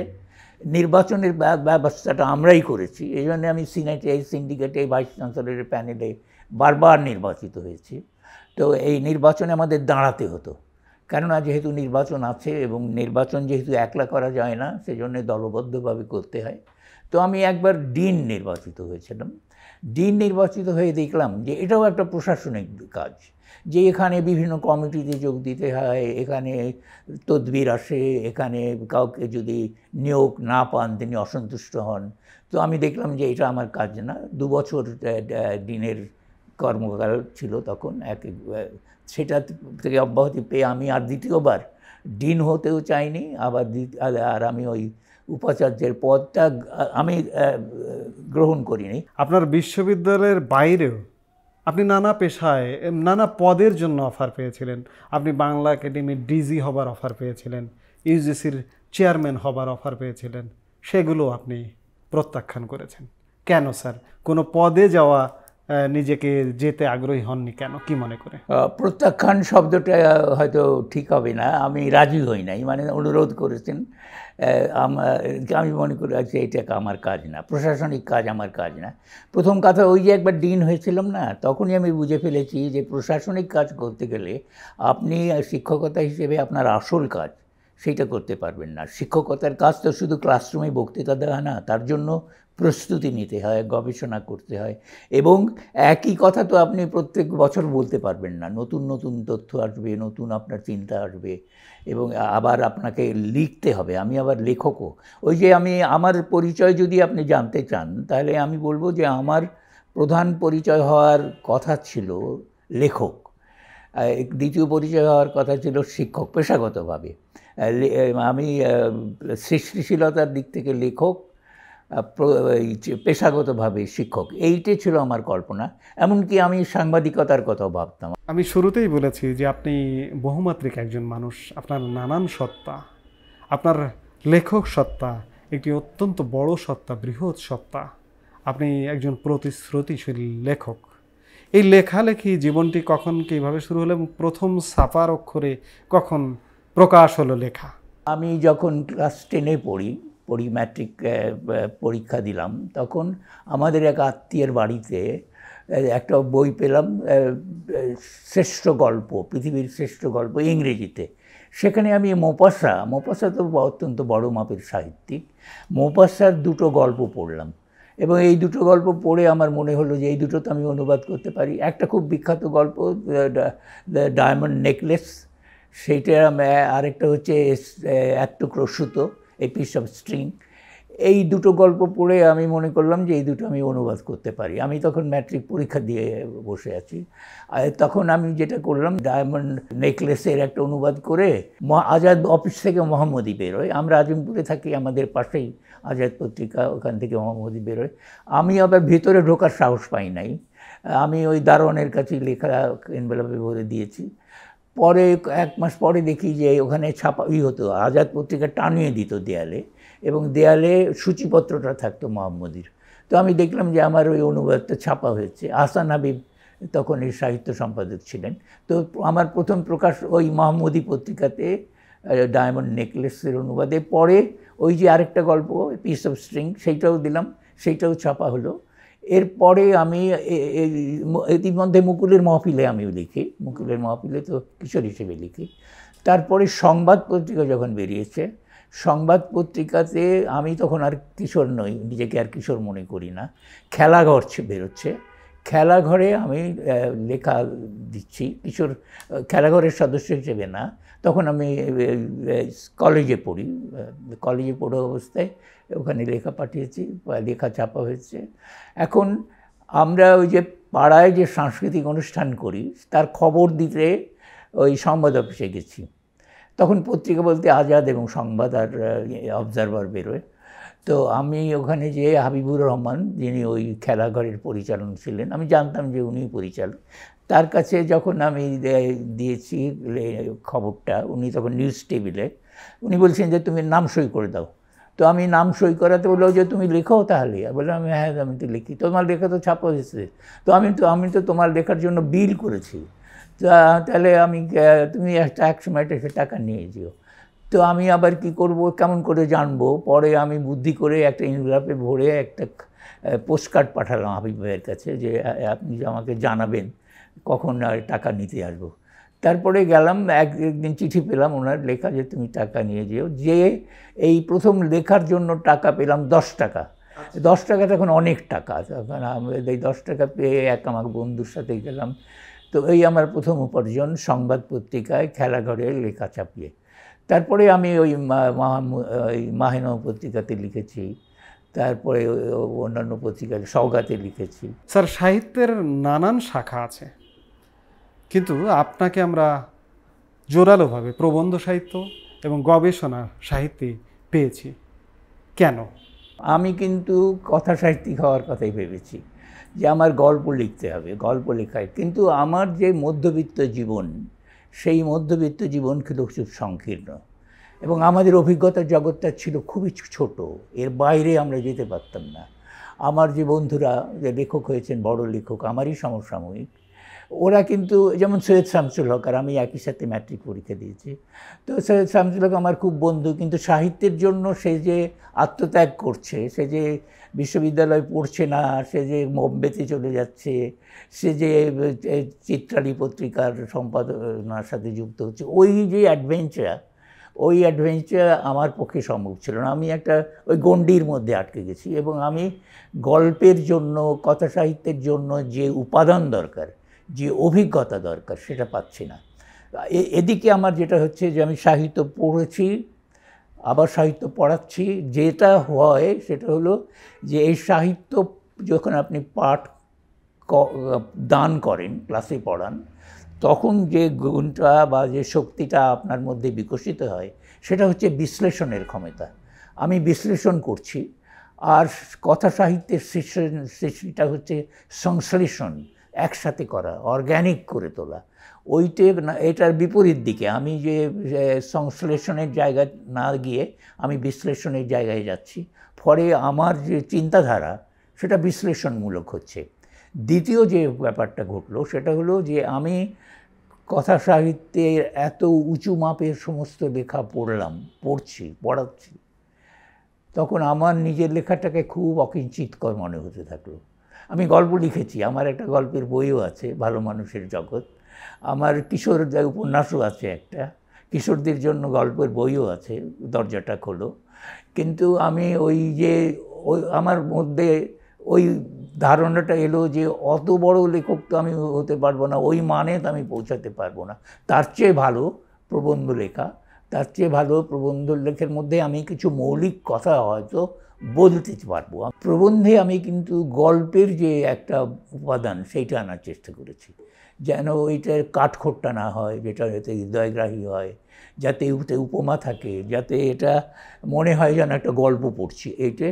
নির্বাচনের ব্যবস্থাটা আমরাই করেছি। এই জন্য আমি সিনেটে, সিন্ডিকেটে, ভাইস চ্যান্সেলরের প্যানেলে বারবার নির্বাচিত হয়েছি। তো এই নির্বাচনে আমাদের দাঁড়াতে হতো, কেননা যেহেতু নির্বাচন আছে এবং নির্বাচন যেহেতু একলা করা যায় না, সেজন্য দলবদ্ধভাবে করতে হয়। তো আমি একবার ডিন নির্বাচিত হয়েছিলাম। ডিন নির্বাচিত হয়ে দেখলাম যে এটাও একটা প্রশাসনিক কাজ, যে এখানে বিভিন্ন কমিটিতে যোগ দিতে হয়, এখানে তদবির আসে, এখানে কাউকে যদি নিয়োগ না পান তিনি অসন্তুষ্ট হন। তো আমি দেখলাম যে এটা আমার কাজ না। 2 বছর ডিনের কর্মকাল ছিল তখন, সেটা থেকে অব্যাহতি পেয়ে আমি আর দ্বিতীয়বার ডিন হতেও চাইনি। আর আমি ওই উপাচার্যের পদটা আমি গ্রহণ করিনি। আপনার বিশ্ববিদ্যালয়ের বাইরেও আপনি নানা পেশায়, নানা পদের জন্য অফার পেয়েছিলেন। আপনি বাংলা একাডেমির ডিজি হবার অফার পেয়েছিলেন, ইউজিসির চেয়ারম্যান হবার অফার পেয়েছিলেন, সেগুলো আপনি প্রত্যাখ্যান করেছেন। কেন স্যার কোনো পদে যাওয়া নিজেকে যেতে আগ্রহী হননি কেন, কি মনে করে? প্রত্যাখ্যান শব্দটা হয়তো ঠিক হবে না, আমি রাজি হই নাই, মানে অনুরোধ করেছেন, আমি মনে করি যে এটা আমার কাজ না, প্রশাসনিক কাজ আমার কাজ না। প্রথম কথা, ওই যে একবার ডিন হয়েছিলাম না, তখনই আমি বুঝে ফেলেছি যে প্রশাসনিক কাজ করতে গেলে আপনি শিক্ষকতা হিসেবে আপনার আসল কাজ সেইটা করতে পারবেন না। শিক্ষকতার কাজ তো শুধু ক্লাসরুমে বক্তৃতা দেওয়া না, তার জন্য প্রস্তুতি নিতে হয়, গবেষণা করতে হয়, এবং একই কথা তো আপনি প্রত্যেক বছর বলতে পারবেন না। নতুন নতুন তথ্য আসবে, নতুন আপনার চিন্তা আসবে, এবং আবার আপনাকে লিখতে হবে। আমি আবার লেখকও। ওই যে আমার পরিচয় যদি আপনি জানতে চান, তাহলে আমি বলবো যে আমার প্রধান পরিচয় হওয়ার কথা ছিল লেখক, দ্বিতীয় পরিচয় হওয়ার কথা ছিল শিক্ষক পেশাগতভাবে। আমি সৃষ্টিশীলতার দিক থেকে লেখক, পেশাগতভাবে শিক্ষক, এইটাই ছিল আমার কল্পনা। এমনকি আমি সাংবাদিকতার কথাও ভাবতাম। আমি শুরুতেই বলেছি যে আপনি বহুমাত্রিক একজন মানুষ, আপনার নানান সত্তা, আপনার লেখক সত্তা একটি অত্যন্ত বড় সত্তা, বৃহৎ সত্তা। আপনি একজন প্রতিশ্রুতিশীল লেখক। এই লেখালেখি জীবনটি কখন কীভাবে শুরু হলো এবং প্রথম ছাপার অক্ষরে কখন প্রকাশ হলো লেখা? আমি যখন ক্লাস 10-এ পড়ি ম্যাট্রিক পরীক্ষা দিলাম, তখন আমাদের এক আত্মীয়ের বাড়িতে একটা বই পেলাম, শ্রেষ্ঠ গল্প, পৃথিবীর শ্রেষ্ঠ গল্প ইংরেজিতে। সেখানে আমি মোপাসা তো অত্যন্ত বড় মাপের সাহিত্যিক, মোপাসার দুটো গল্প পড়লাম, এবং এই দুটো গল্প পড়ে আমার মনে হলো যে এই দুটো তো আমি অনুবাদ করতে পারি। একটা খুব বিখ্যাত গল্প, দ্য ডায়মন্ড নেকলেস, সেইটা, আরেকটা হচ্ছে এক টুকরো সুতো, এ পিস অফ স্ট্রিং। এই দুটো গল্প পড়ে আমি মনে করলাম যে এই দুটো আমি অনুবাদ করতে পারি। আমি তখন ম্যাট্রিক পরীক্ষা দিয়ে বসে আছি। তখন আমি যেটা করলাম, ডায়মন্ড নেকলেসের একটা অনুবাদ করে আজাদ অফিস থেকে মোহাম্মদী বেরোয়, আমরা আজিমপুরে থাকি, আমাদের পাশেই আজাদ পত্রিকা, ওখান থেকে মোহাম্মদী বেরোয়। আমি আবার ভেতরে ঢোকার সাহস পাই নাই, আমি ওই দারোয়ানের কাছে লেখা এনভেলপে ভরে দিয়েছি। পরে 1 মাস পরে দেখি যে ওখানে ছাপাই হতো, আজাদ পত্রিকা টানিয়ে দিত দেয়ালে, এবং দেয়ালে সূচিপত্রটা থাকতো মোহাম্মদীর। তো আমি দেখলাম যে আমার ওই অনুবাদটা ছাপা হয়েছে। আহসান হাবিব তখন এই সাহিত্য সম্পাদক ছিলেন। তো আমার প্রথম প্রকাশ ওই মোহাম্মদী পত্রিকাতে ডায়মন্ড নেকলেসের অনুবাদে। পরে ওই যে আরেকটা গল্প পিস অফ স্ট্রিং, সেইটাও দিলাম, সেইটাও ছাপা হলো। এরপরে আমি ইতিমধ্যে মুকুলের মহফিলে আমিও লিখি, মুকুলের মহফিলে তো কিশোর হিসেবে লিখি। তারপরে সংবাদ পত্রিকা যখন বেরিয়েছে, সংবাদ পত্রিকাতে আমি তখন আর কিশোর নই, নিজেকে আর কিশোর মনে করি না। খেলাঘর বেরোচ্ছে, খেলাঘরে আমি লেখা দিচ্ছি, কিশোর খেলাঘরের সদস্য হিসেবে না, তখন আমি কলেজে পড়া অবস্থায় ওখানে লেখা পাঠিয়েছি, লেখা ছাপা হয়েছে। এখন আমরা ওই যে পাড়ায় যে সাংস্কৃতিক অনুষ্ঠান করি, তার খবর দিতে ওই সংবাদ অফিসে গেছি। তখন পত্রিকা বলতে আজাদ এবং সংবাদ আর অবজারভার বেরোয়। তো আমি ওখানে যে হাবিবুর রহমান, যিনি ওই খেলাঘরের পরিচালক ছিলেন, আমি জানতাম যে উনি পরিচালক, তার কাছে যখন আমি দিয়েছি খবরটা, উনি তখন নিউজ টেবিলে, উনি বলছেন যে তুমি নাম সই করে দাও। তো আমি নাম সই করাতে বললো যে তুমি লেখো তাহলে। বললাম হ্যাঁ আমি তো লিখি, তোমার লেখা তো ছাপা হয়েছে, তো আমি তো তোমার লেখার জন্য বিল করেছি, তাহলে তুমি এক সময় এসে টাকা নিয়ে যেও। তো আমি আবার কি করব, কেমন করে জানবো? পরে আমি বুদ্ধি করে একটা এনভেলপে ভরে একটা পোস্টকার্ড পাঠালাম হাবিব ভাইয়ের কাছে, যে আপনি আমাকে জানাবেন কখন টাকা নিতে আসবো। তারপরে গেলাম, একদিন চিঠি পেলাম ওনার লেখা যে তুমি টাকা নিয়ে যেও। যে এই প্রথম লেখার জন্য টাকা পেলাম 10 টাকা। 10 টাকা তখন অনেক টাকা, তখন আমি এই 10 টাকা পেয়ে আমার বন্ধুর সাথে গেলাম। তো এই আমার প্রথম উপার্জন, সংবাদ পত্রিকায় খেলাঘরে লেখা ছাপিয়ে। তারপরে আমি ওই মাহিনা পত্রিকাতে লিখেছি, তারপরে অন্যান্য পত্রিকায় সওগাতে লিখেছি। স্যার, সাহিত্যের নানান শাখা আছে, কিন্তু আপনাকে আমরা জোরালোভাবে প্রবন্ধ সাহিত্য এবং গবেষণা সাহিত্যে পেয়েছি, কেন? আমি কিন্তু কথা সাহিত্যিক হওয়ার কথাই ভেবেছি, যে আমার গল্প লিখতে হবে, গল্প লেখায়। কিন্তু আমার যে মধ্যবিত্ত জীবন, সেই মধ্যবিত্ত জীবন কিন্তু খুব সংকীর্ণ, এবং আমাদের অভিজ্ঞতার জগৎটা ছিল খুবই ছোট, এর বাইরে আমরা যেতে পারতাম না। আমার যে বন্ধুরা যে লেখক হয়েছেন, বড় লেখক আমারই সমসাময়িক, ওরা কিন্তু যেমন সৈয়দ শামসুল হক, আর আমি একই সাথে ম্যাট্রিক পরীক্ষা দিয়েছি। তো সৈয়দ শামসুল হক আমার খুব বন্ধু, কিন্তু সাহিত্যের জন্য সে যে আত্মত্যাগ করছে, সে যে বিশ্ববিদ্যালয় পড়ছে না, সে যে বোম্বেতে চলে যাচ্ছে, সে যে চিত্রালী পত্রিকার সম্পাদনার সাথে যুক্ত হচ্ছে, ওই যে অ্যাডভেঞ্চার আমার পক্ষে সম্ভব ছিল না। আমি একটা ওই গণ্ডির মধ্যে আটকে গেছি, এবং আমি গল্পের জন্য, কথা সাহিত্যের জন্য যে উপাদান দরকার, যে অভিজ্ঞতা দরকার, সেটা পাচ্ছি না। এদিকে আমার যেটা হচ্ছে যে আমি সাহিত্য পড়েছি, আবার সাহিত্য পড়াচ্ছি। যেটা হয় সেটা হলো যে এই সাহিত্য যখন আপনি পাঠ দান করেন, ক্লাসে পড়ান, তখন যে গুণটা বা যে শক্তিটা আপনার মধ্যে বিকশিত হয় সেটা হচ্ছে বিশ্লেষণের ক্ষমতা। আমি বিশ্লেষণ করছি, আর কথা সাহিত্যের সৃষ্টিটা হচ্ছে সংশ্লেষণ, একসাথে করা, অর্গ্যানিক করে তোলা। এটার বিপরীত দিকে আমি যে সংশ্লেষণের জায়গায় না গিয়ে আমি বিশ্লেষণের জায়গায় যাচ্ছি, ফলে আমার যে চিন্তাধারা সেটা বিশ্লেষণমূলক হচ্ছে। দ্বিতীয় যে ব্যাপারটা ঘটলো সেটা হলো যে আমি কথা সাহিত্যের এত উঁচু মাপের সমস্ত লেখা পড়াচ্ছি, তখন আমার নিজের লেখাটাকে খুব অকিঞ্চিতকর মনে হতে থাকলো। আমি গল্প লিখেছি, আমার একটা গল্পের বইও আছে, ভালো মানুষের জগৎ। আমার কিশোর উপন্যাসও আছে, একটা কিশোরদের জন্য গল্পের বইও আছে, দরজাটা খোলো। কিন্তু আমি আমার মধ্যে ওই ধারণাটা এলো যে অত বড় লেখক তো আমি হতে পারবো না, ওই মানে তো আমি পৌঁছাতে পারবো না। তার চেয়ে ভালো প্রবন্ধ লেখা, তার চেয়ে ভালো প্রবন্ধ লেখার মধ্যে আমি কিছু মৌলিক কথা হয়তো বলতে পারবো। প্রবন্ধে আমি কিন্তু গল্পের যে একটা উপাদান সেইটা আনার চেষ্টা করেছি, যেন ওইটার কাঠখোট্টা না হয়, যেটা যাতে হৃদয়গ্রাহী হয়, যাতে উপমা থাকে, যাতে এটা মনে হয় যেন একটা গল্প পড়ছি। এইটা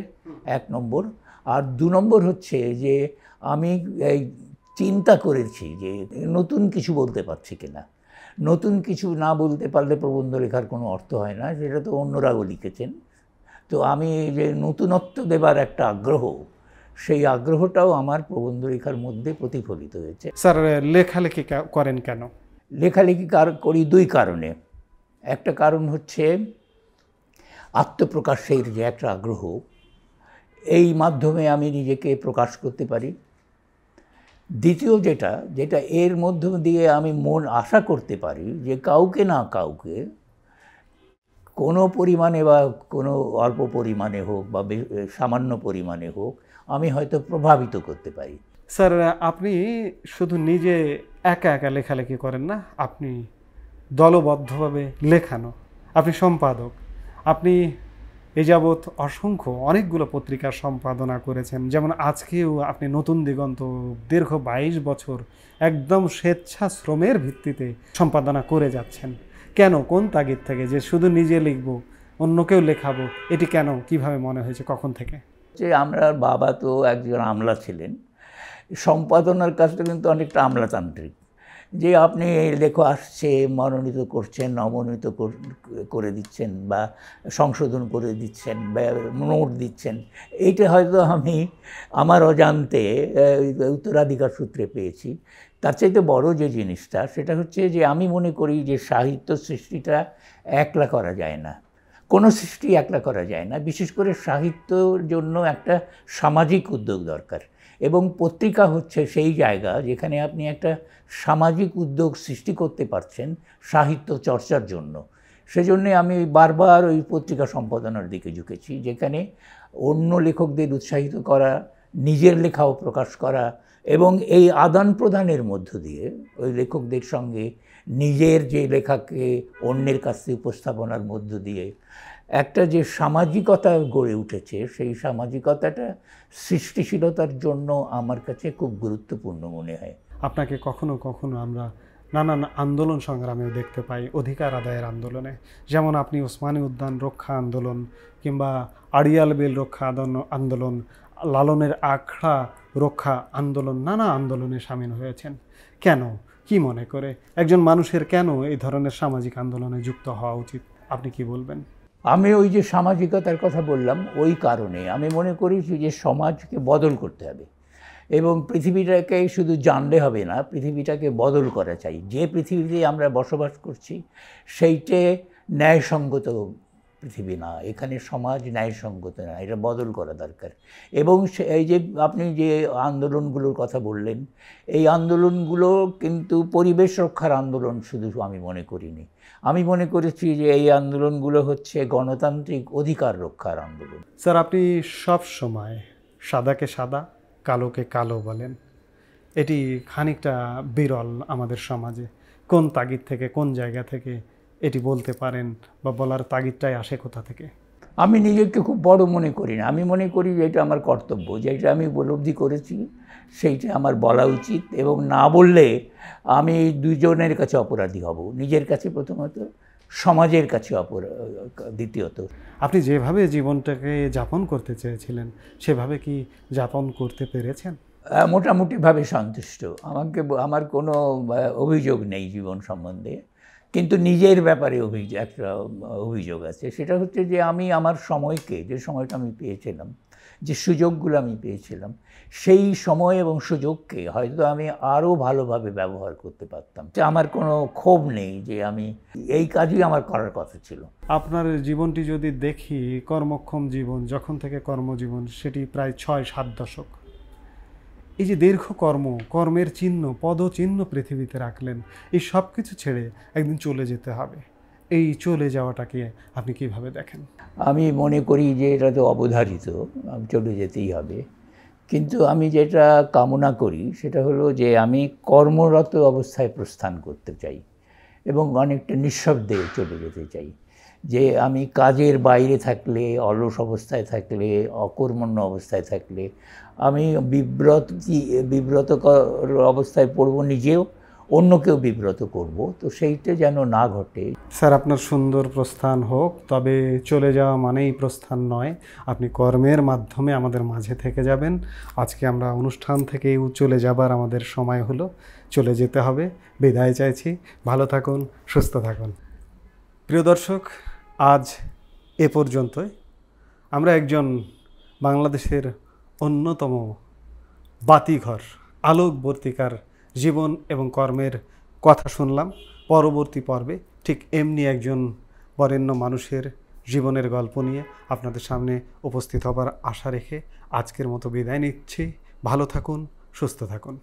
1 নম্বর। আর 2 নম্বর হচ্ছে যে আমি এই চিন্তা করেছি যে নতুন কিছু বলতে পারছি কিনা। নতুন কিছু না বলতে পারলে প্রবন্ধ লেখার কোনো অর্থ হয় না, সেটা তো অন্যরাও লিখেছেন। তো আমি যে নতুনত্ব দেবার একটা আগ্রহ, সেই আগ্রহটাও আমার প্রবন্ধ লেখার মধ্যে প্রতিফলিত হয়েছে। স্যার, লেখালেখি করেন কেন? লেখালেখি করি 2 কারণে। একটা কারণ হচ্ছে আত্মপ্রকাশের যে একটা আগ্রহ, এই মাধ্যমে আমি নিজেকে প্রকাশ করতে পারি। দ্বিতীয় যেটা এর মধ্য দিয়ে আমি আশা করতে পারি যে কাউকে না কাউকে কোনো পরিমাণে বা কোনো অল্প পরিমাণে হোক বা সামান্য পরিমাণে হোক আমি হয়তো প্রভাবিত করতে পারি। স্যার, আপনি শুধু নিজে একা একা লেখালেখি করেন না, আপনি দলবদ্ধভাবে লেখানো, আপনি সম্পাদক, আপনি এ যাবৎ অনেকগুলো পত্রিকার সম্পাদনা করেছেন। যেমন আজকেও আপনি নতুন দিগন্ত দীর্ঘ 22 বছর একদম স্বেচ্ছাশ্রমের ভিত্তিতে সম্পাদনা করে যাচ্ছেন। কেন, কোন তাগিদ থেকে যে শুধু নিজে লিখব, অন্যকেও লেখাবো, এটি কেন, কিভাবে মনে হয়েছে, কখন থেকে? যে আমার বাবা তো একজন আমলা ছিলেন, সম্পাদনার কাজটা কিন্তু অনেকটা আমলাতান্ত্রিক, যে আপনি লেখো আসছে, মনোনীত করছেন, অমনোনীত করে দিচ্ছেন বা সংশোধন করে দিচ্ছেন বা নোট দিচ্ছেন। এইটা হয়তো আমি আমার অজান্তে উত্তরাধিকার সূত্রে পেয়েছি। তার চাইতে বড় যে জিনিসটা সেটা হচ্ছে যে আমি মনে করি যে সাহিত্য সৃষ্টিটা একলা করা যায় না, কোনো সৃষ্টি একলা করা যায় না। বিশেষ করে সাহিত্যর জন্য একটা সামাজিক উদ্যোগ দরকার, এবং পত্রিকা হচ্ছে সেই জায়গা যেখানে আপনি একটা সামাজিক উদ্যোগ সৃষ্টি করতে পারছেন সাহিত্য চর্চার জন্য। সেজন্যে আমি বারবার ওই পত্রিকা সম্পাদনার দিকে ঝুঁকেছি, যেখানে অন্য লেখকদের উৎসাহিত করা, নিজের লেখাও প্রকাশ করা, এবং এই আদান প্রদানের মধ্য দিয়ে ওই লেখকদের সঙ্গে নিজের যে লেখাকে অন্যের কাছে উপস্থাপনার মধ্য দিয়ে একটা যে সামাজিকতা গড়ে উঠেছে, সেই সামাজিকতাটা সৃষ্টিশীলতার জন্য আমার কাছে খুব গুরুত্বপূর্ণ মনে হয়। আপনাকে কখনো কখনো আমরা নানান আন্দোলন সংগ্রামেও দেখতে পাই, অধিকার আদায়ের আন্দোলনে, যেমন আপনি ওসমানী উদ্যান রক্ষা আন্দোলন কিংবা আড়িয়াল বিল রক্ষা আন্দোলন, লালনের আখড়া রক্ষা আন্দোলন, নানা আন্দোলনে সামিল হয়েছেন। কেন, কি মনে করে একজন মানুষের কেন এই ধরনের সামাজিক আন্দোলনে যুক্ত হওয়া উচিত, আপনি কি বলবেন? আমি ওই যে সামাজিকতার কথা বললাম, ওই কারণে আমি মনে করি যে সমাজকে বদল করতে হবে এবং পৃথিবীটাকে শুধু জানলে হবে না, পৃথিবীটাকে বদল করা চাই। যে পৃথিবীতে আমরা বসবাস করছি সেইটে ন্যায়সঙ্গত পৃথিবী না, এখানে সমাজ ন্যায়সঙ্গত না, এটা বদল করা দরকার। এবং এই যে আপনি যে আন্দোলনগুলোর কথা বললেন, এই আন্দোলনগুলো কিন্তু পরিবেশ রক্ষার আন্দোলন শুধু আমি মনে করিনি, আমি মনে করেছি যে এই আন্দোলনগুলো হচ্ছে গণতান্ত্রিক অধিকার রক্ষার আন্দোলন। স্যার, আপনি সব সময় সাদাকে সাদা কালোকে কালো বলেন, এটি খানিকটা বিরল আমাদের সমাজে। কোন তাগিদ থেকে, কোন জায়গা থেকে এটি বলতে পারেন, বা বলার তাগিদটাই আসে কোথা থেকে? আমি নিজেকে খুব বড় মনে করি না, আমি মনে করি যে এটা আমার কর্তব্য, যেটা আমি উপলব্ধি করেছি সেইটা আমার বলা উচিত, এবং না বললে আমি দুজনের কাছে অপরাধী হব, নিজের কাছে প্রথমত, সমাজের কাছে দ্বিতীয়ত। আপনি যেভাবে জীবনটাকে যাপন করতে চেয়েছিলেন সেভাবে কি যাপন করতে পেরেছেন? মোটামুটিভাবে সন্তুষ্ট। আমার কোনো অভিযোগ নেই জীবন সম্বন্ধে, কিন্তু নিজের ব্যাপারে একটা অভিযোগ আছে। সেটা হচ্ছে যে আমি আমার সময়কে, যে সময়টা আমি পেয়েছিলাম, যে সুযোগগুলো আমি পেয়েছিলাম, সেই সময় এবং সুযোগকে হয়তো আমি আরও ভালোভাবে ব্যবহার করতে পারতাম। আমার কোনো ক্ষোভ নেই যে আমি এই কাজই আমার করার কথা ছিল। আপনার জীবনটি যদি দেখি, কর্মক্ষম জীবন, যখন থেকে কর্মজীবন, সেটি প্রায় 6-7 দশক। এই যে দীর্ঘ কর্মের চিহ্ন, পদচিহ্ন পৃথিবীতে রাখলেন, এই সব কিছু ছেড়ে একদিন চলে যেতে হবে। এই চলে যাওয়াটাকে আপনি কিভাবে দেখেন? আমি মনে করি যে এটা তো অবধারিত, চলে যেতেই হবে, কিন্তু আমি যেটা কামনা করি সেটা হলো যে আমি কর্মরত অবস্থায় প্রস্থান করতে চাই এবং অনেকটা নিঃশব্দে চলে যেতে চাই। যে আমি কাজের বাইরে থাকলে, অলস অবস্থায় থাকলে, অকর্মণ্য অবস্থায় থাকলে আমি বিব্রতকর অবস্থায় পড়ব, নিজেও অন্যকেও বিব্রত করব, তো সেইটা যেন না ঘটে। স্যার, আপনার সুন্দর প্রস্থান হোক, তবে চলে যাওয়া মানেই প্রস্থান নয়, আপনি কর্মের মাধ্যমে আমাদের মাঝে থেকে যাবেন। আজকে আমরা অনুষ্ঠান থেকেই চলে যাবার আমাদের সময় হলো, চলে যেতে হবে, বিদায় চাইছি। ভালো থাকুন, সুস্থ থাকুন। প্রিয় দর্শক, আজ এ পর্যন্তই। আমরা একজন বাংলাদেশের অন্যতম বাতিঘর, আলোকবর্তিকার জীবন এবং কর্মের কথা শুনলাম। পরবর্তী পর্বে ঠিক এমনি একজন বরেণ্য মানুষের জীবনের গল্প নিয়ে আপনাদের সামনে উপস্থিত হবার আশা রেখে আজকের মতো বিদায় নিচ্ছি। ভালো থাকুন, সুস্থ থাকুন।